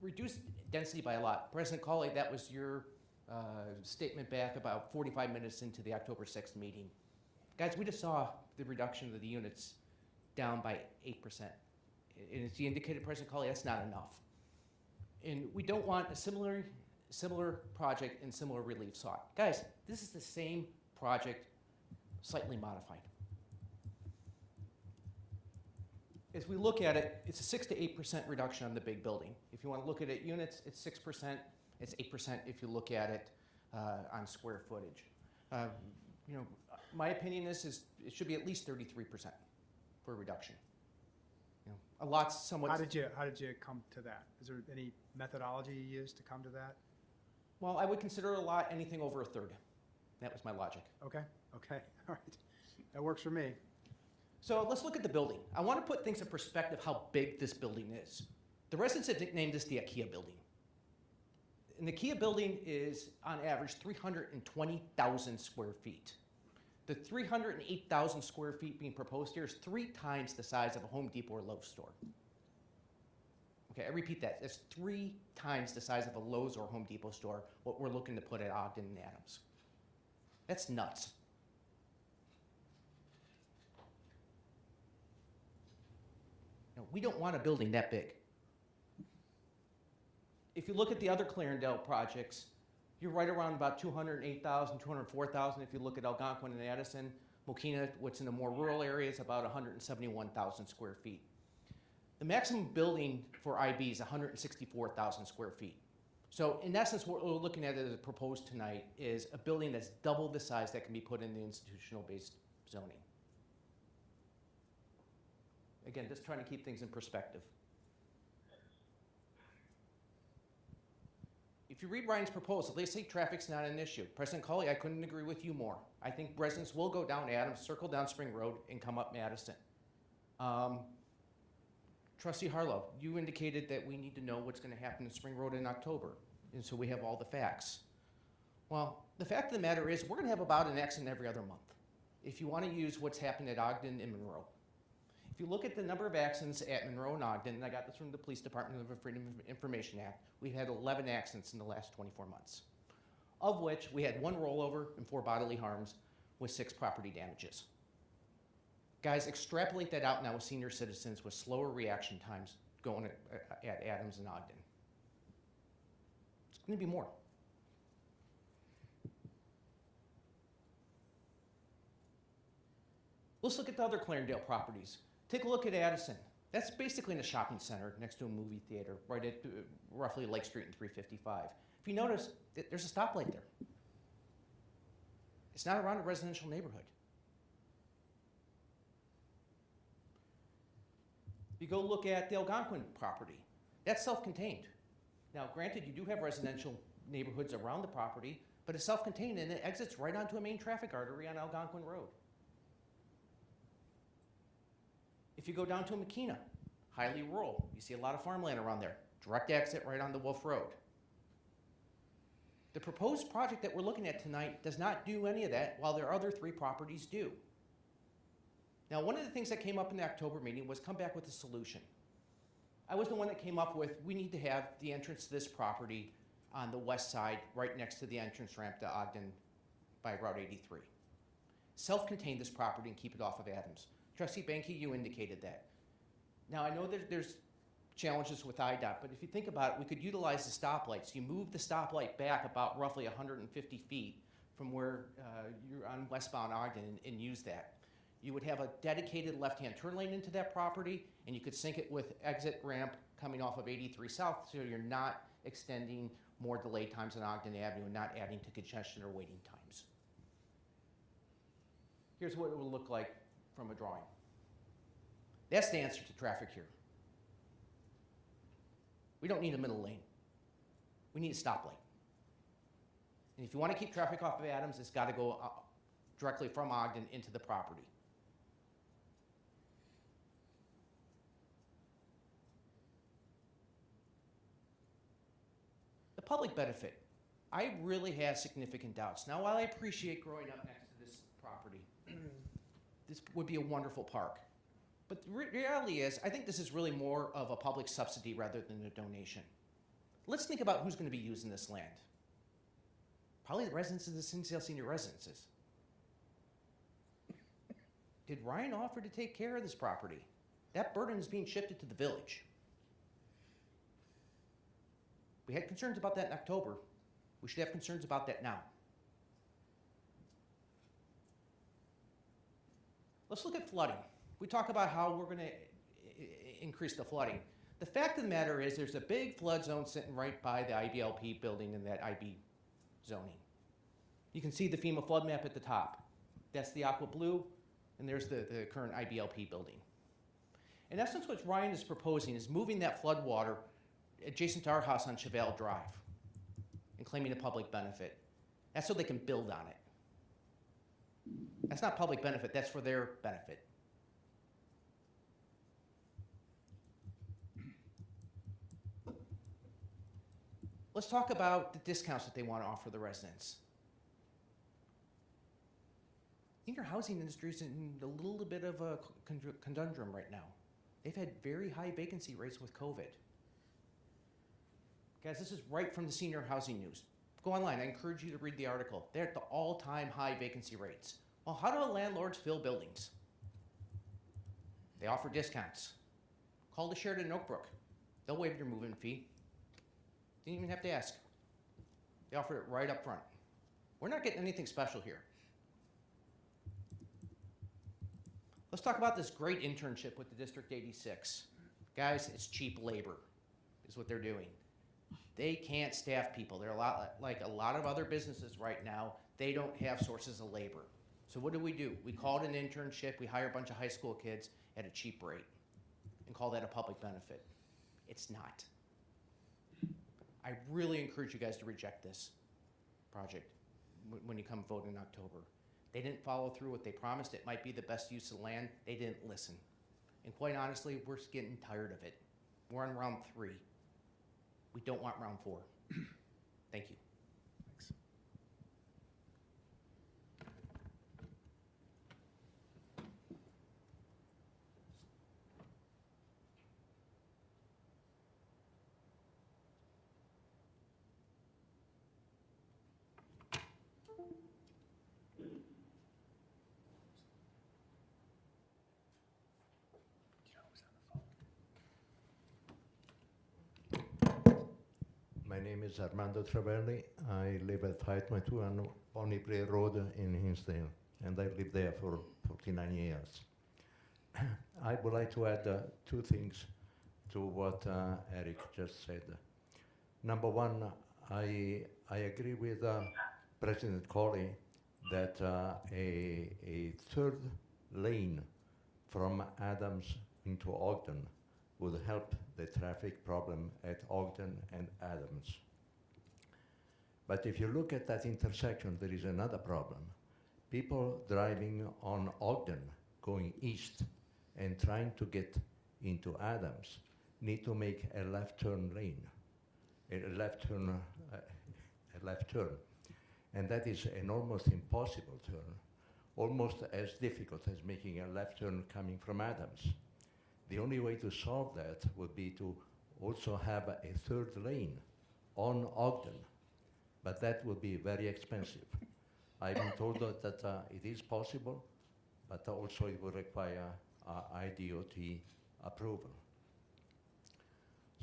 Reduced density by a lot. President Cawley, that was your statement back about 45 minutes into the October 6th meeting. Guys, we just saw the reduction of the units down by 8%. And as you indicated, President Cawley, that's not enough. And we don't want a similar project and similar relief sought. Guys, this is the same project, slightly modified. As we look at it, it's a 6 to 8% reduction on the big building. If you want to look at it units, it's 6%. It's 8% if you look at it on square footage. You know, my opinion is it should be at least 33% for a reduction. You know, a lot's somewhat. How did you come to that? Is there any methodology you used to come to that? Well, I would consider a lot anything over a third. That was my logic. Okay, all right. That works for me. So let's look at the building. I want to put things in perspective how big this building is. The residents have nicknamed this the IKEA building. And the IKEA building is, on average, 320,000 square feet. The 308,000 square feet being proposed here is 3 times the size of a Home Depot or Lowe's store. Okay, I repeat that. That's 3 times the size of a Lowe's or Home Depot store, what we're looking to put at Ogden and Adams. That's nuts. No, we don't want a building that big. If you look at the other Clarendale projects, you're right around about 208,000, 204,000. If you look at Algonquin and Addison, Mokina, what's in the more rural areas, about 171,000 square feet. The maximum building for IB is 164,000 square feet. So in essence, what we're looking at as proposed tonight is a building that's double the size that can be put in the institutional-based zoning. Again, just trying to keep things in perspective. If you read Ryan's proposal, they say traffic's not an issue. President Cawley, I couldn't agree with you more. I think residents will go down Adams, circle down Spring Road, and come up Madison. Trustee Harlow, you indicated that we need to know what's going to happen in Spring Road in October, and so we have all the facts. Well, the fact of the matter is we're going to have about an accident every other month if you want to use what's happened at Ogden and Monroe. If you look at the number of accidents at Monroe and Ogden, and I got this from the Police Department of the Freedom of Information Act, we've had 11 accidents in the last 24 months, of which we had 1 rollover and 4 bodily harms with 6 property damages. Guys, extrapolate that out now with senior citizens with slower reaction times going at Adams and Ogden. It's going to be more. Let's look at the other Clarendale properties. Take a look at Addison. That's basically in a shopping center next to a movie theater, right at roughly Lake Street and 355. If you notice, there's a stoplight there. It's not around a residential neighborhood. You go look at the Algonquin property. That's self-contained. Now, granted, you do have residential neighborhoods around the property, but it's self-contained and it exits right onto a main traffic artery on Algonquin Road. If you go down to Mokina, highly rural, you see a lot of farmland around there. Direct exit right on the Wolf Road. The proposed project that we're looking at tonight does not do any of that, while their other 3 properties do. Now, one of the things that came up in the October meeting was come back with a solution. I was the one that came up with, we need to have the entrance to this property on the west side, right next to the entrance ramp to Ogden by Route 83. Self-contain this property and keep it off of Adams. Trustee Banky, you indicated that. Now, I know that there's challenges with IDOT, but if you think about it, we could utilize the stoplights. You move the stoplight back about roughly 150 feet from where you're on westbound Ogden and use that. You would have a dedicated left-hand turn lane into that property, and you could sync it with exit ramp coming off of 83 South, so you're not extending more delay times on Ogden Avenue and not adding to congestion or waiting times. Here's what it will look like from a drawing. That's the answer to traffic here. We don't need a middle lane. We need a stoplight. And if you want to keep traffic off of Adams, it's got to go directly from Ogden into the property. public benefit, I really have significant doubts. Now, while I appreciate growing up next to this property, this would be a wonderful park. But the reality is, I think this is really more of a public subsidy rather than a donation. Let's think about who's going to be using this land. Probably the residents of the Sinsdale Senior Residences. Did Ryan offer to take care of this property? That burden is being shifted to the village. We had concerns about that in October. We should have concerns about that now. Let's look at flooding. We talk about how we're going to increase the flooding. The fact of the matter is there's a big flood zone sitting right by the IBLP building in that IB zoning. You can see the FEMA flood map at the top. That's the aqua blue, and there's the current IBLP building. In essence, what Ryan is proposing is moving that flood water adjacent to our house on Chevelle Drive and claiming a public benefit. That's so they can build on it. That's not public benefit, that's for their benefit. Let's talk about the discounts that they want to offer the residents. Senior housing industry is in a little bit of a conundrum right now. They've had very high vacancy rates with COVID. Guys, this is right from the Senior Housing News. Go online, I encourage you to read the article. They're at the all-time high vacancy rates. Well, how do landlords fill buildings? They offer discounts. Call the Sheraton Oakbrook. They'll waive your move-in fee. Didn't even have to ask. They offer it right up front. We're not getting anything special here. Let's talk about this great internship with the District 86. Guys, it's cheap labor, is what they're doing. They can't staff people. They're a lot like a lot of other businesses right now. They don't have sources of labor. So what do? We call it an internship. We hire a bunch of high school kids at a cheap rate and call that a public benefit. It's not. I really encourage you guys to reject this project when you come vote in October. They didn't follow through what they promised. It might be the best use of land. They didn't listen. And quite honestly, we're getting tired of it. We're on round 3. We don't want round 4. Thank you. Thanks. My name is Armando Travelli. I live at 522 on Bonnie Brae Road in Hinsdale, and I lived there for 49 years. I would like to add 2 things to what Eric just said. Number one, I agree with President Colley that a third lane from Adams into Ogden would help the traffic problem at Ogden and Adams. But if you look at that intersection, there is another problem. People driving on Ogden, going east and trying to get into Adams, need to make a left turn lane, a left turn. And that is an almost impossible turn, almost as difficult as making a left turn coming from Adams. The only way to solve that would be to also have a third lane on Ogden, but that would be very expensive. I've been told that it is possible, but also it will require IDOT approval.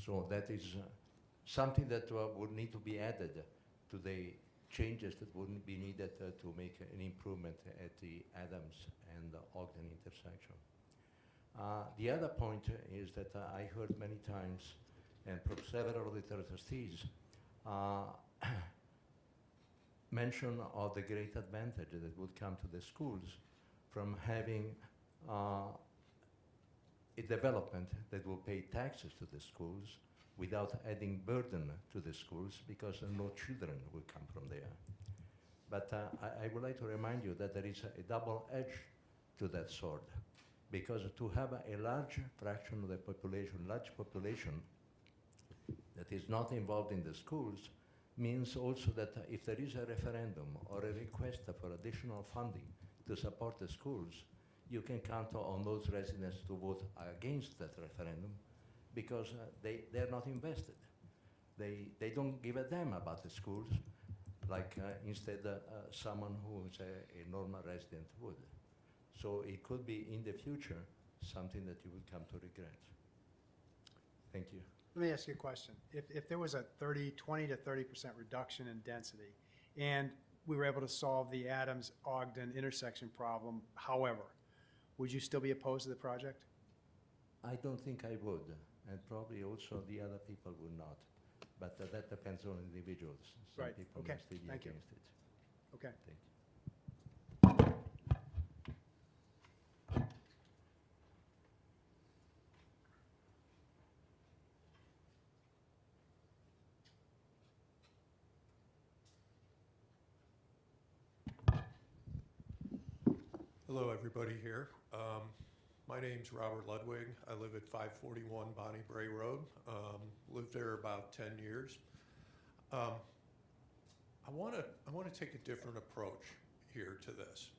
So that is something that would need to be added to the changes that would be needed to make an improvement at the Adams and Ogden intersection. The other point is that I heard many times, and from several of the trustees, mention of the great advantage that would come to the schools from having a development that will pay taxes to the schools without adding burden to the schools, because no children will come from there. But I would like to remind you that there is a double edge to that sword, because to have a large fraction of the population, large population, that is not involved in the schools, means also that if there is a referendum or a request for additional funding to support the schools, you can count on those residents to vote against that referendum because they're not invested. They don't give a damn about the schools like instead someone who is a normal resident would. So it could be in the future something that you would come to regret. Thank you. Let me ask you a question. If there was a 20 to 30% reduction in density, and we were able to solve the Adams-Ogden intersection problem, however, would you still be opposed to the project? I don't think I would, and probably also the other people would not. But that depends on individuals. Some Right. people Okay. may still be Thank you. against it. Okay. Thank you. Hello, everybody here. My name's Robert Ludwig. I live at 541 Bonnie Bray Road. Lived there about 10 years. I want to take a different approach here to this.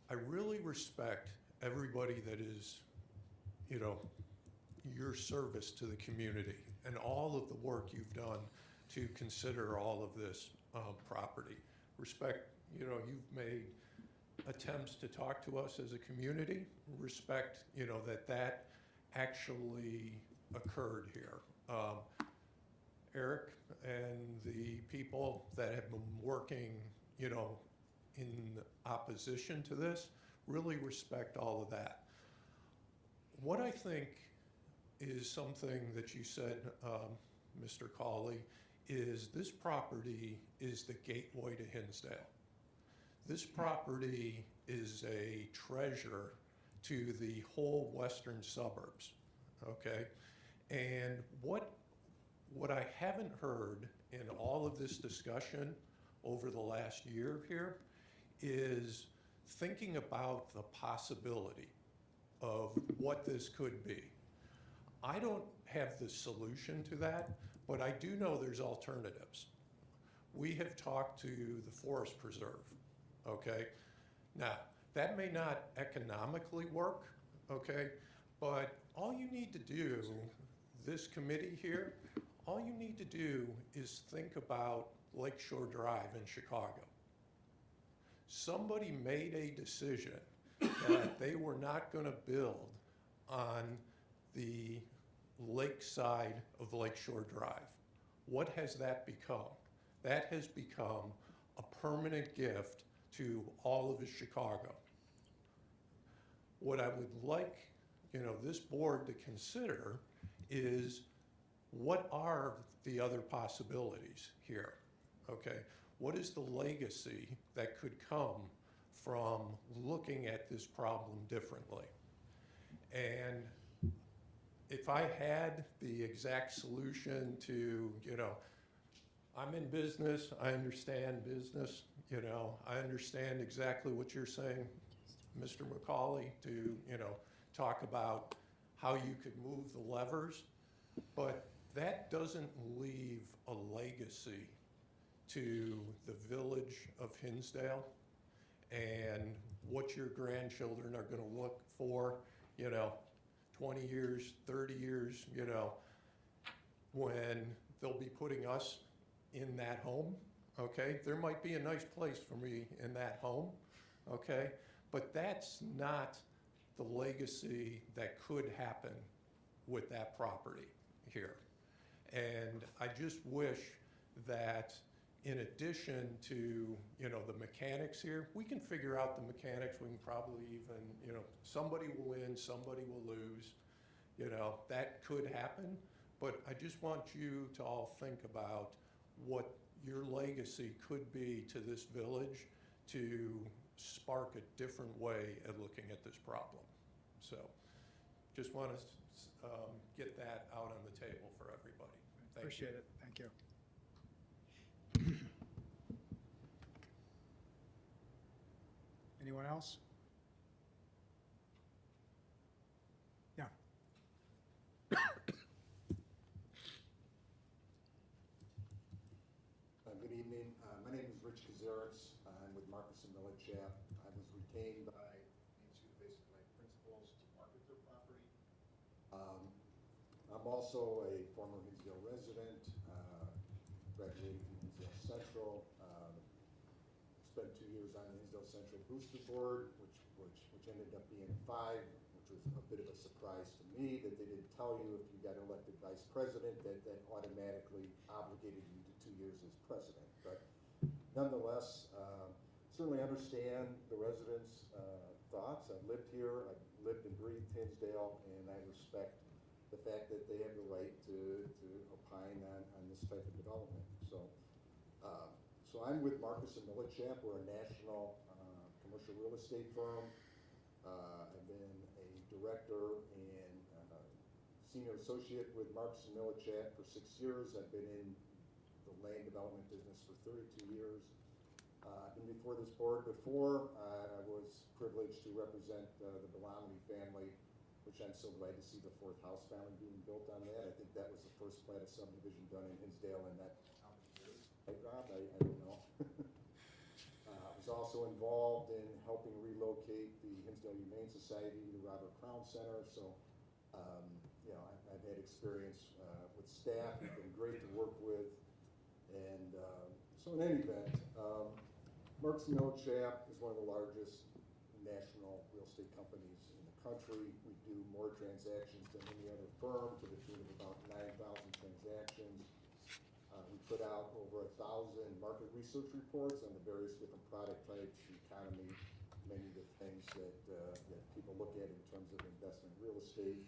I really respect everybody that is, your service to the community and all of the work you've done to consider all of this property. Respect, you've made attempts to talk to us as a community, respect, that actually occurred here. Eric and the people that have been working, in opposition to this, really respect all of that. What I think is something that you said, Mr. Cawley, is this property is the gateway to Hinsdale. This property is a treasure to the whole western suburbs, okay? And what I haven't heard in all of this discussion over the last year here is thinking about the possibility of what this could be. I don't have the solution to that, but I do know there's alternatives. We have talked to the Forest Preserve. Okay, now that may not economically work, okay, but all you need to do, this committee here, all you need to do is think about Lakeshore Drive in Chicago. Somebody made a decision that they were not going to build on the lakeside of Lakeshore Drive. What has that become? That has become a permanent gift to all of Chicago. What I would like, this board to consider is what are the other possibilities here, okay? What is the legacy that could come from looking at this problem differently? And if I had the exact solution to, I'm in business, I understand business, I understand exactly what you're saying, Mr. McCauley, to, talk about how you could move the levers, but that doesn't leave a legacy to the village of Hinsdale and what your grandchildren are going to look for, 20 years, 30 years, when they'll be putting us in that home, okay? There might be a nice place for me in that home, okay? But that's not the legacy that could happen with that property here. And I just wish that in addition to, the mechanics here, we can figure out the mechanics. We can probably even, somebody will win, somebody will lose. That could happen. But I just want you to all think about what your legacy could be to this village to spark a different way at looking at this problem. So just want to get that out on the table for everybody. Thank Appreciate you. it. Thank you. Anyone else? Yeah. Chap. I was retained by Institute of Basic Life Principles to market their property. I'm also a former Hinsdale resident, graduated from Hinsdale Central, spent 2 years on the Hinsdale Central Booster Board, which ended up being 5, which was a bit of a surprise to me that they didn't tell you if you got elected vice president that automatically obligated you to 2 years as president. But nonetheless, certainly understand the residents' thoughts. I've lived here, I've lived and breathed Hinsdale, and I respect the fact that they have the right to opine on this type of development. So I'm with Marcus and Millichap. We're a national commercial real estate firm. I've been a director and senior associate with Marcus and Millichap for 6 years. I've been in the land development business for 32 years. I've been before this board before. I was privileged to represent the Bellamity family, which I'm so glad to see the 4th house finally being built on that. I think that was the first plat of subdivision done in Hinsdale in that, how many years? Rob, I don't know. I was also involved in helping relocate the Hinsdale Humane Society to the Robert Crown Center. So, you know, I've had experience with staff. It's been great to work with. And so in any event, Marcus & Millichap is one of the largest national real estate companies in the country. We do more transactions than any other firm, to the tune of about 9,000 transactions. We put out over 1,000 market research reports on the various different product types, the economy, many of the things that people look at in terms of investment real estate,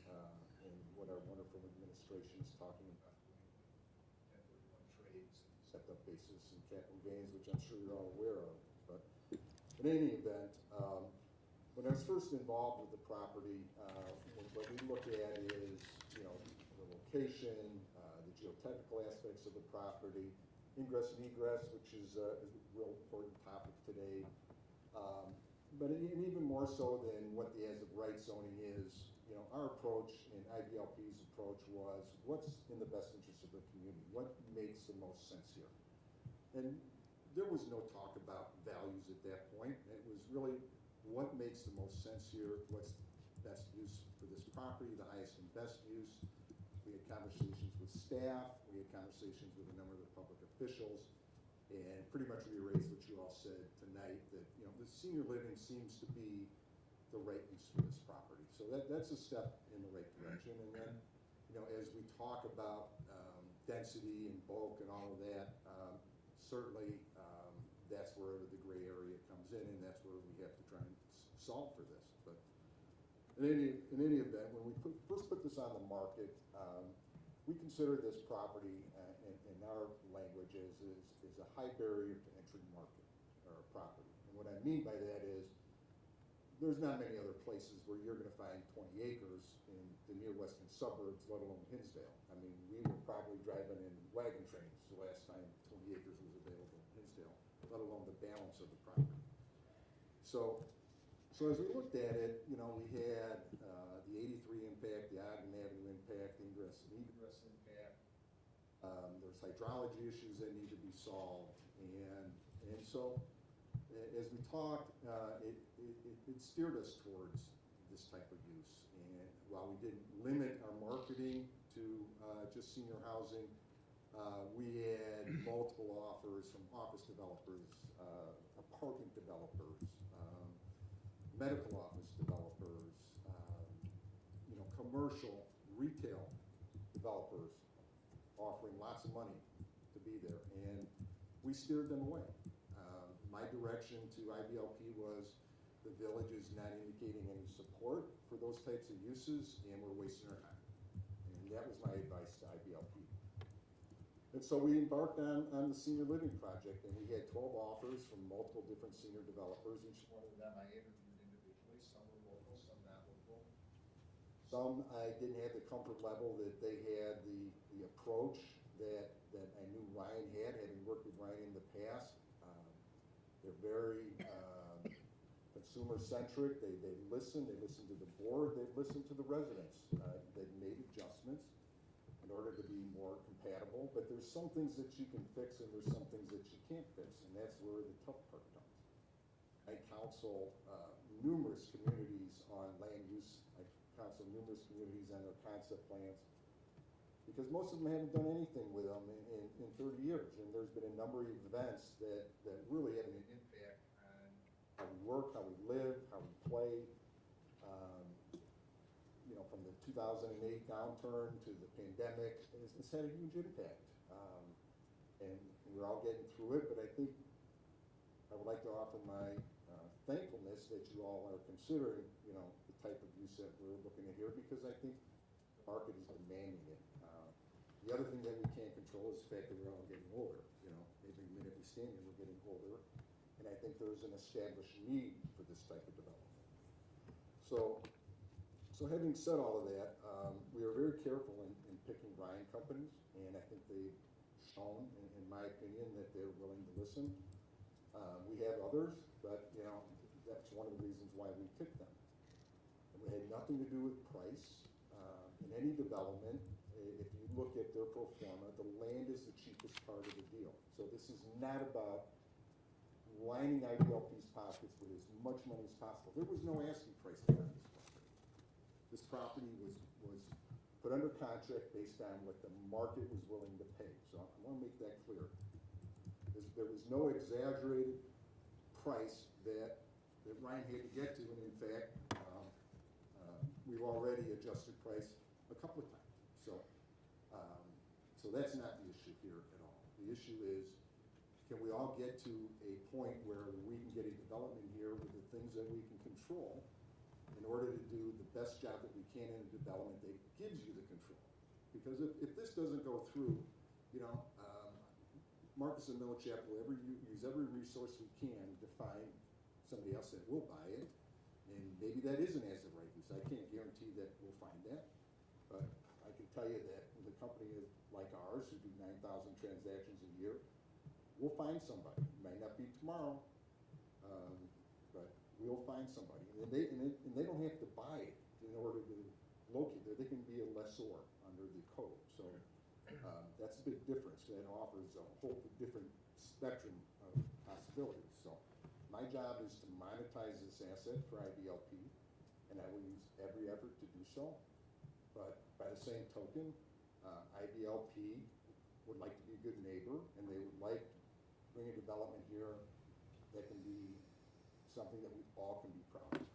and what our wonderful administration is talking about doing 1031 trades, stepped up basis and capital gains, which I'm sure you're all aware of. But in any event, when I was first involved with the property, what we look at is, you know, the location, the geotechnical aspects of the property, ingress and egress, which is a real important topic today. But even more so than what the as-of-right zoning is, you know, our approach and IBLP's approach was what's in the best interest of the community, what makes the most sense here. And there was no talk about values at that point. It was really what makes the most sense here, what's best use for this property, the highest and best use. We had conversations with staff, we had conversations with a number of the public officials, and pretty much reiterates what you all said tonight, that, you know, the senior living seems to be the right use for this property. So that's a step in the right direction. And then, you know, as we talk about density and bulk and all of that, certainly that's where the gray area comes in, and that's where we have to try and solve for this. But in any event, when we first put this on the market, we consider this property, in our language, is a high barrier to entry market or property. And what I mean by that is there's not many other places where you're going to find 20 acres in the near western suburbs, let alone Hinsdale. I mean, we were probably driving in wagon trains the last time 20 acres was available in Hinsdale, let alone the balance of the property. So as we looked at it, you know, we had the 83 impact, the Ogden Avenue impact, ingress and egress impact. There's hydrology issues that need to be solved. And so as we talked, it steered us towards this type of use. And while we didn't limit our marketing to just senior housing, we had multiple offers from office developers, apartment developers, medical office developers, you know, commercial retail developers offering lots of money to be there, and we steered them away. My direction to IBLP was the village is not indicating any support for those types of uses, and we're wasting our time. And that was my advice to IBLP. And so we embarked on the senior living project, and we had 12 offers from multiple different senior developers. Each one of them I interviewed individually. Some were local, some not local. Some I didn't have the comfort level that they had the approach that I knew Ryan had, having worked with Ryan in the past. They're very consumer-centric. They listen to the board, they listen to the residents. They've made adjustments in order to be more compatible, but there's some things that you can fix and there's some things that you can't fix, and that's where the tough part comes. I counsel numerous communities on land use. I counsel numerous communities on their concept plans, because most of them haven't done anything with them in 30 years. And there's been a number of events that really have an impact on how we work, how we live, how we play. You know, from the 2008 downturn to the pandemic, it's had a huge impact. And we're all getting through it, but I think I would like to offer my thankfulness that you all are considering, you know, the type of use that we're looking at here, because I think the market is demanding it. The other thing that we can't control is the fact that we're all getting older. You know, every minute we stand here, we're getting older, and I think there's an established need for this type of development. So having said all of that, we are very careful in picking Ryan companies, and I think they've shown, in my opinion, that they're willing to listen. We have others, but you know, that's one of the reasons why we picked them. And it had nothing to do with price. In any development, if you look at their pro forma, the land is the cheapest part of the deal. So this is not about lining IDLP's pockets with as much money as possible. There was no asking price on this property. This property was put under contract based on what the market was willing to pay. So I want to make that clear. There was no exaggerated price that Ryan had to get to, and in fact, we've already adjusted price a couple of times. So that's not the issue here at all. The issue is, can we all get to a point where we can get a development here with the things that we can control in order to do the best job that we can in a development that gives you the control? Because if this doesn't go through, you know, Marcus and Millichap will use every resource we can to find somebody else that will buy it, and maybe that isn't as of right use. I can't guarantee that we'll find that, but I can tell you that with a company like ours, who do 9,000 transactions a year, we'll find somebody. It might not be tomorrow, but we'll find somebody. And they don't have to buy it in order to locate there. They can be a lessor under the code. So that's a big difference. That offers a whole different spectrum of possibilities. So my job is to monetize this asset for IDLP, and I will use every effort to do so. But by the same token, IDLP would like to be a good neighbor, and they would like to bring a development here that can be something that we all can be proud of.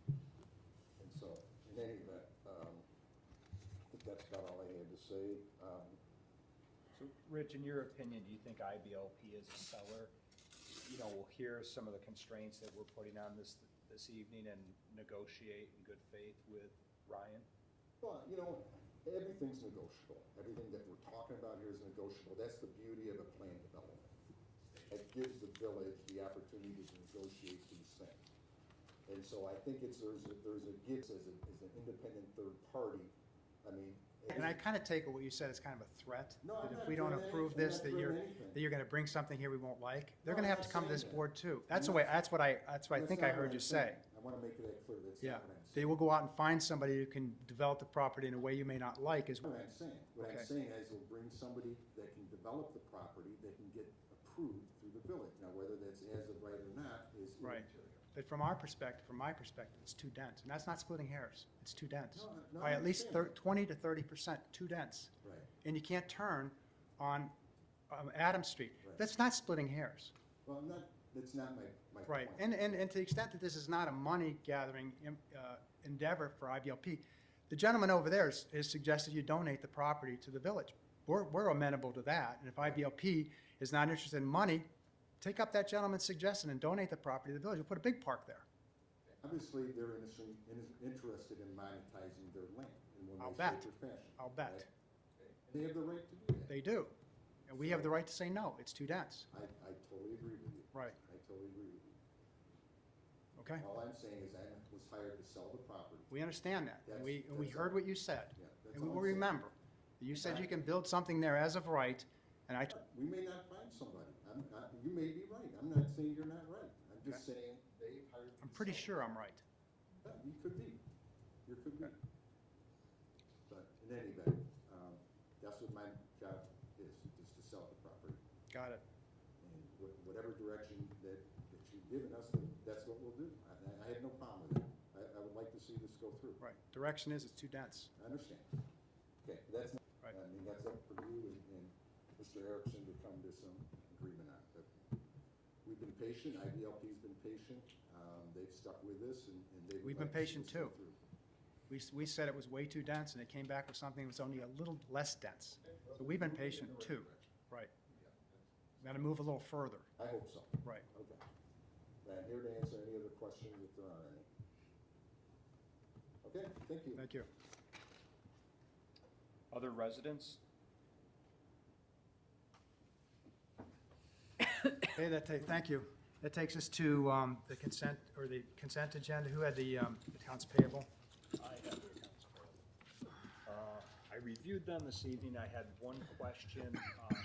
And so, in any event, I think that's about all I had to say. So, Rich, in your opinion, do you think IBLP as a seller, you know, will hear some of the constraints that we're putting on this evening and negotiate in good faith with Ryan? Well, you know, everything's negotiable. Everything that we're talking about here is negotiable. That's the beauty of a planned development. It gives the village the opportunity to negotiate these things. And so I think there's a gift as an independent third party. I mean. And I kind of take what you said as kind of a threat, No, that I'm if not we don't doing approve anything. this, I'm that not you're doing anything. going to bring something here we won't like. They're No, going to I'm have to not come to this saying that. board too. I'm That's what I think I heard you say. I want to make that clear. That's Yeah, not what I'm saying. they will go out and find somebody who can develop the property in a way you may not like as That's well. what I'm saying. What Okay. I'm saying is they'll bring somebody that can develop the property, that can get approved through the village. Now, whether that's as of right or not is Right. immaterial. But from my perspective, it's too dense. And that's not splitting hairs. It's too dense. No, By I at least understand. 20 to 30%, too dense. Right. And you can't turn on Adams Street. Right. That's not splitting hairs. Well, that's not my Right, point. and to the extent that this is not a money-gathering endeavor for IBLP, the gentleman over there has suggested you donate the property to the village. We're amenable to that, and if IBLP is not interested in money, take up that gentleman's suggestion and donate the property to the village. We'll put a big park there. Obviously, they're interested in monetizing their land in one I'll way, bet. shape, or fashion. I'll bet. right? They have the right to do that. They do. And we have the right to say, no, it's too dense. I totally agree with you. Right. I totally agree with you. Okay? All I'm saying is I was hired to sell the property. We understand that. And we That's heard all. what you said. Yeah, that's And we all will I'm saying. remember. You said you can build something there as of right, and I, We may not find somebody. You may be right. I'm not saying you're not right. I'm just saying they hired. I'm pretty sure I'm right. Yeah, you could be. You could be. But in any event, that's what my job is to sell the property. Got it. And whatever direction that you've given us, that's what we'll do. I have no problem with it. I would like to see this go through. Right. Direction is it's too dense. I understand. Okay, that's, Right. I mean, that's up for you and Mr. Erickson to come to some agreement on. But we've been patient, IBLP's been patient, they've stuck with us and they've. We've been patient too. We said it was way too dense, and it came back with something that was only a little less dense. So we've been patient too. Right. Got to move a little further. I hope so. Right. Okay. I'm here to answer any other questions if there are any. Okay, thank you. Thank you. Other residents? Okay, thank you. That takes us to the consent agenda. Who had the accounts payable? I have the accounts payable. I reviewed them this evening. I had one question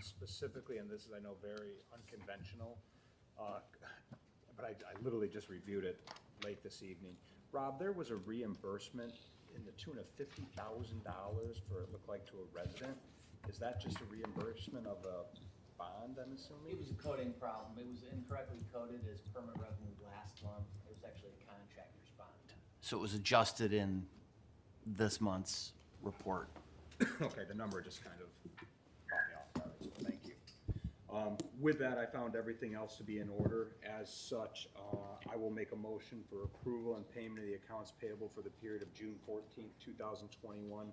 specifically, and this is, I know, very unconventional, but I literally just reviewed it late this evening. Rob, there was a reimbursement in the tune of $50,000 for, it looked like, to a resident. Is that just a reimbursement of a bond, I'm assuming? It was a coding problem. It was incorrectly coded as permit revenue last month. It was actually a contractor's bond. So it was adjusted in this month's report. Okay, the number just kind of caught me off guard, so thank you. With that, I found everything else to be in order. As such, I will make a motion for approval and payment of the accounts payable for the period of June 14th, 2021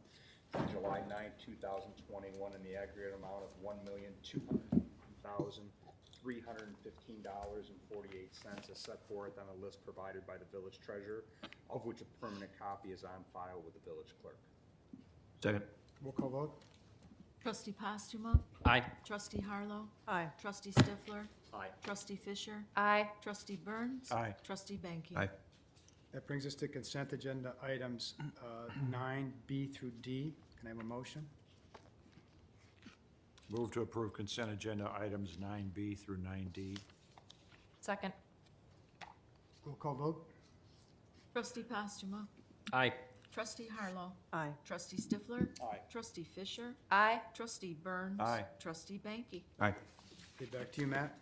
to July 9th, 2021 in the aggregate amount of $1,200,315.48 as set forth on a list provided by the village treasurer, of which a permanent copy is on file with the village clerk. Second. Roll call vote. Trustee Postuma? Aye. Trustee Harlow? Aye. Trustee Stifler? Aye. Trustee Fisher? Aye. Trustee Burns? Aye. Trustee Banky? Aye. That brings us to consent agenda items 9B through D. Can I have a motion? Move to approve consent agenda items 9B through 9D. Second. Roll call vote. Trustee Postuma? Aye. Trustee Harlow? Aye. Trustee Stifler? Aye. Trustee Fisher? Aye. Trustee Burns? Aye. Trustee Banky? Aye. Okay, back to you, Matt.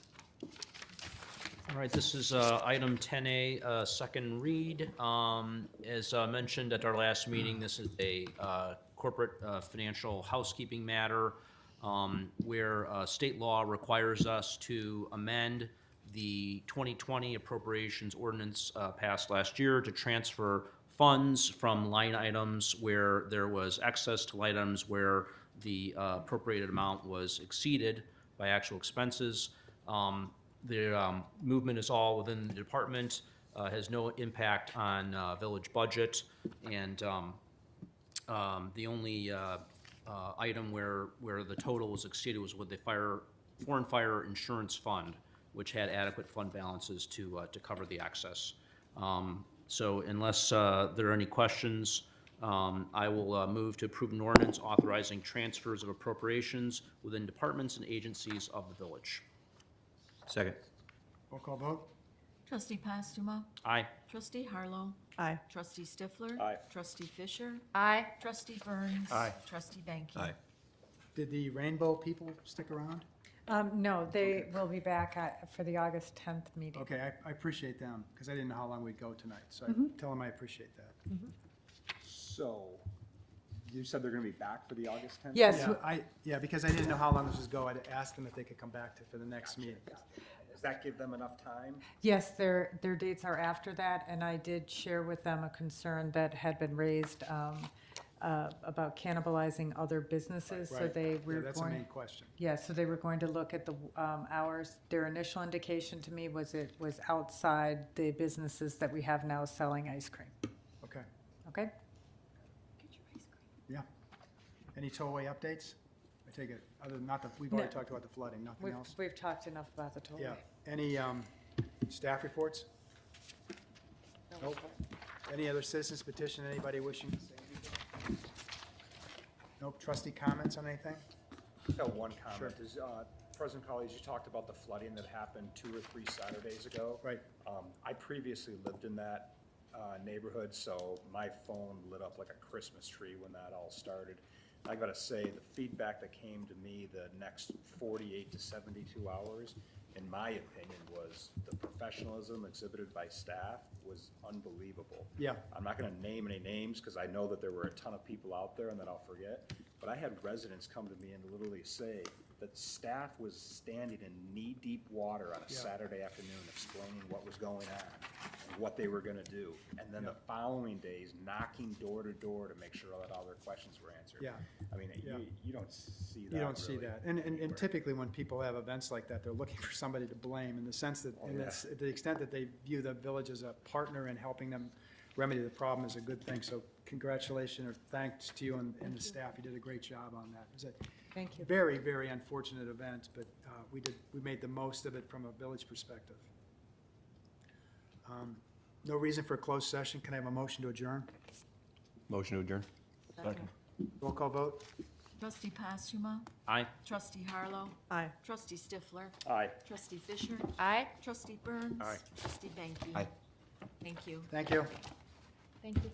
All right, this is item 10A, second read. As mentioned at our last meeting, this is a corporate financial housekeeping matter where state law requires us to amend the 2020 appropriations ordinance passed last year to transfer funds from line items where there was excess to line items where the appropriated amount was exceeded by actual expenses. The movement is all within the department, has no impact on village budget, and the only item where the total was exceeded was with the foreign fire insurance fund, which had adequate fund balances to cover the excess. So unless there are any questions, I will move to approve an ordinance authorizing transfers of appropriations within departments and agencies of the village. Second. Roll call vote. Trustee Postuma? Aye. Trustee Harlow? Aye. Trustee Stifler? Aye. Trustee Fisher? Aye. Trustee Burns? Aye. Trustee Banky? Aye. Did the Rainbow people stick around? No, they will be back for the August 10th meeting. Okay, I appreciate them, because I didn't know how long we'd go tonight, so I tell them I appreciate that. So, you said they're gonna be back for the August 10th? Yes. Yeah, because I didn't know how long this was go, I'd asked them if they could come back for the next meeting. Does that give them enough time? Yes, their dates are after that, and I did share with them a concern that had been raised about cannibalizing other businesses, so Right. they were Yeah, that's the going. main question. Yeah, so they were going to look at the hours. Their initial indication to me was it was outside the businesses that we have now selling ice cream. Okay, Okay? yeah. Any tollway updates? I take it, other than, not that, we've already talked about the flooding, nothing else? We've talked enough about the tollway. Yeah. Any staff reports? Nope. Any other citizens petition, anybody wishing to say anything? Nope. Trustee comments on anything? I've got one comment. Sure. Is, President Collins, you talked about the flooding that happened 2 or 3 Saturdays ago. Right. I previously lived in that neighborhood, so my phone lit up like a Christmas tree when that all started. I gotta say, the feedback that came to me the next 48 to 72 hours in my opinion, was the professionalism exhibited by staff was unbelievable. Yeah. I'm not gonna name any names, because I know that there were a ton of people out there and that I'll forget, but I had residents come to me and literally say that staff was standing in knee-deep water on a Yeah. Saturday afternoon explaining what was going on and what they were gonna do. And then the following days, knocking door to door to make sure that all their questions were answered. Yeah. I mean, Yeah. you don't see that. You don't see really that. And anywhere. typically when people have events like that, they're looking for somebody to blame in the sense that, Oh, in yeah. this, to the extent that they view the village as a partner in helping them remedy the problem is a good thing. So congratulations or thanks to you and the staff. You did a great job on that. It was Thank a you. very, very unfortunate event, but we made the most of it from a village perspective. No reason for a closed session. Can I have a motion to adjourn? Motion to adjourn. Second. Roll call vote? Trustee Postuma, Aye. trustee Harlow, Aye. trustee Stifler, Aye. trustee Fisher, Aye. trustee Burns. Aye. Trustee Banky. Aye. Thank you. Thank you. Thank you.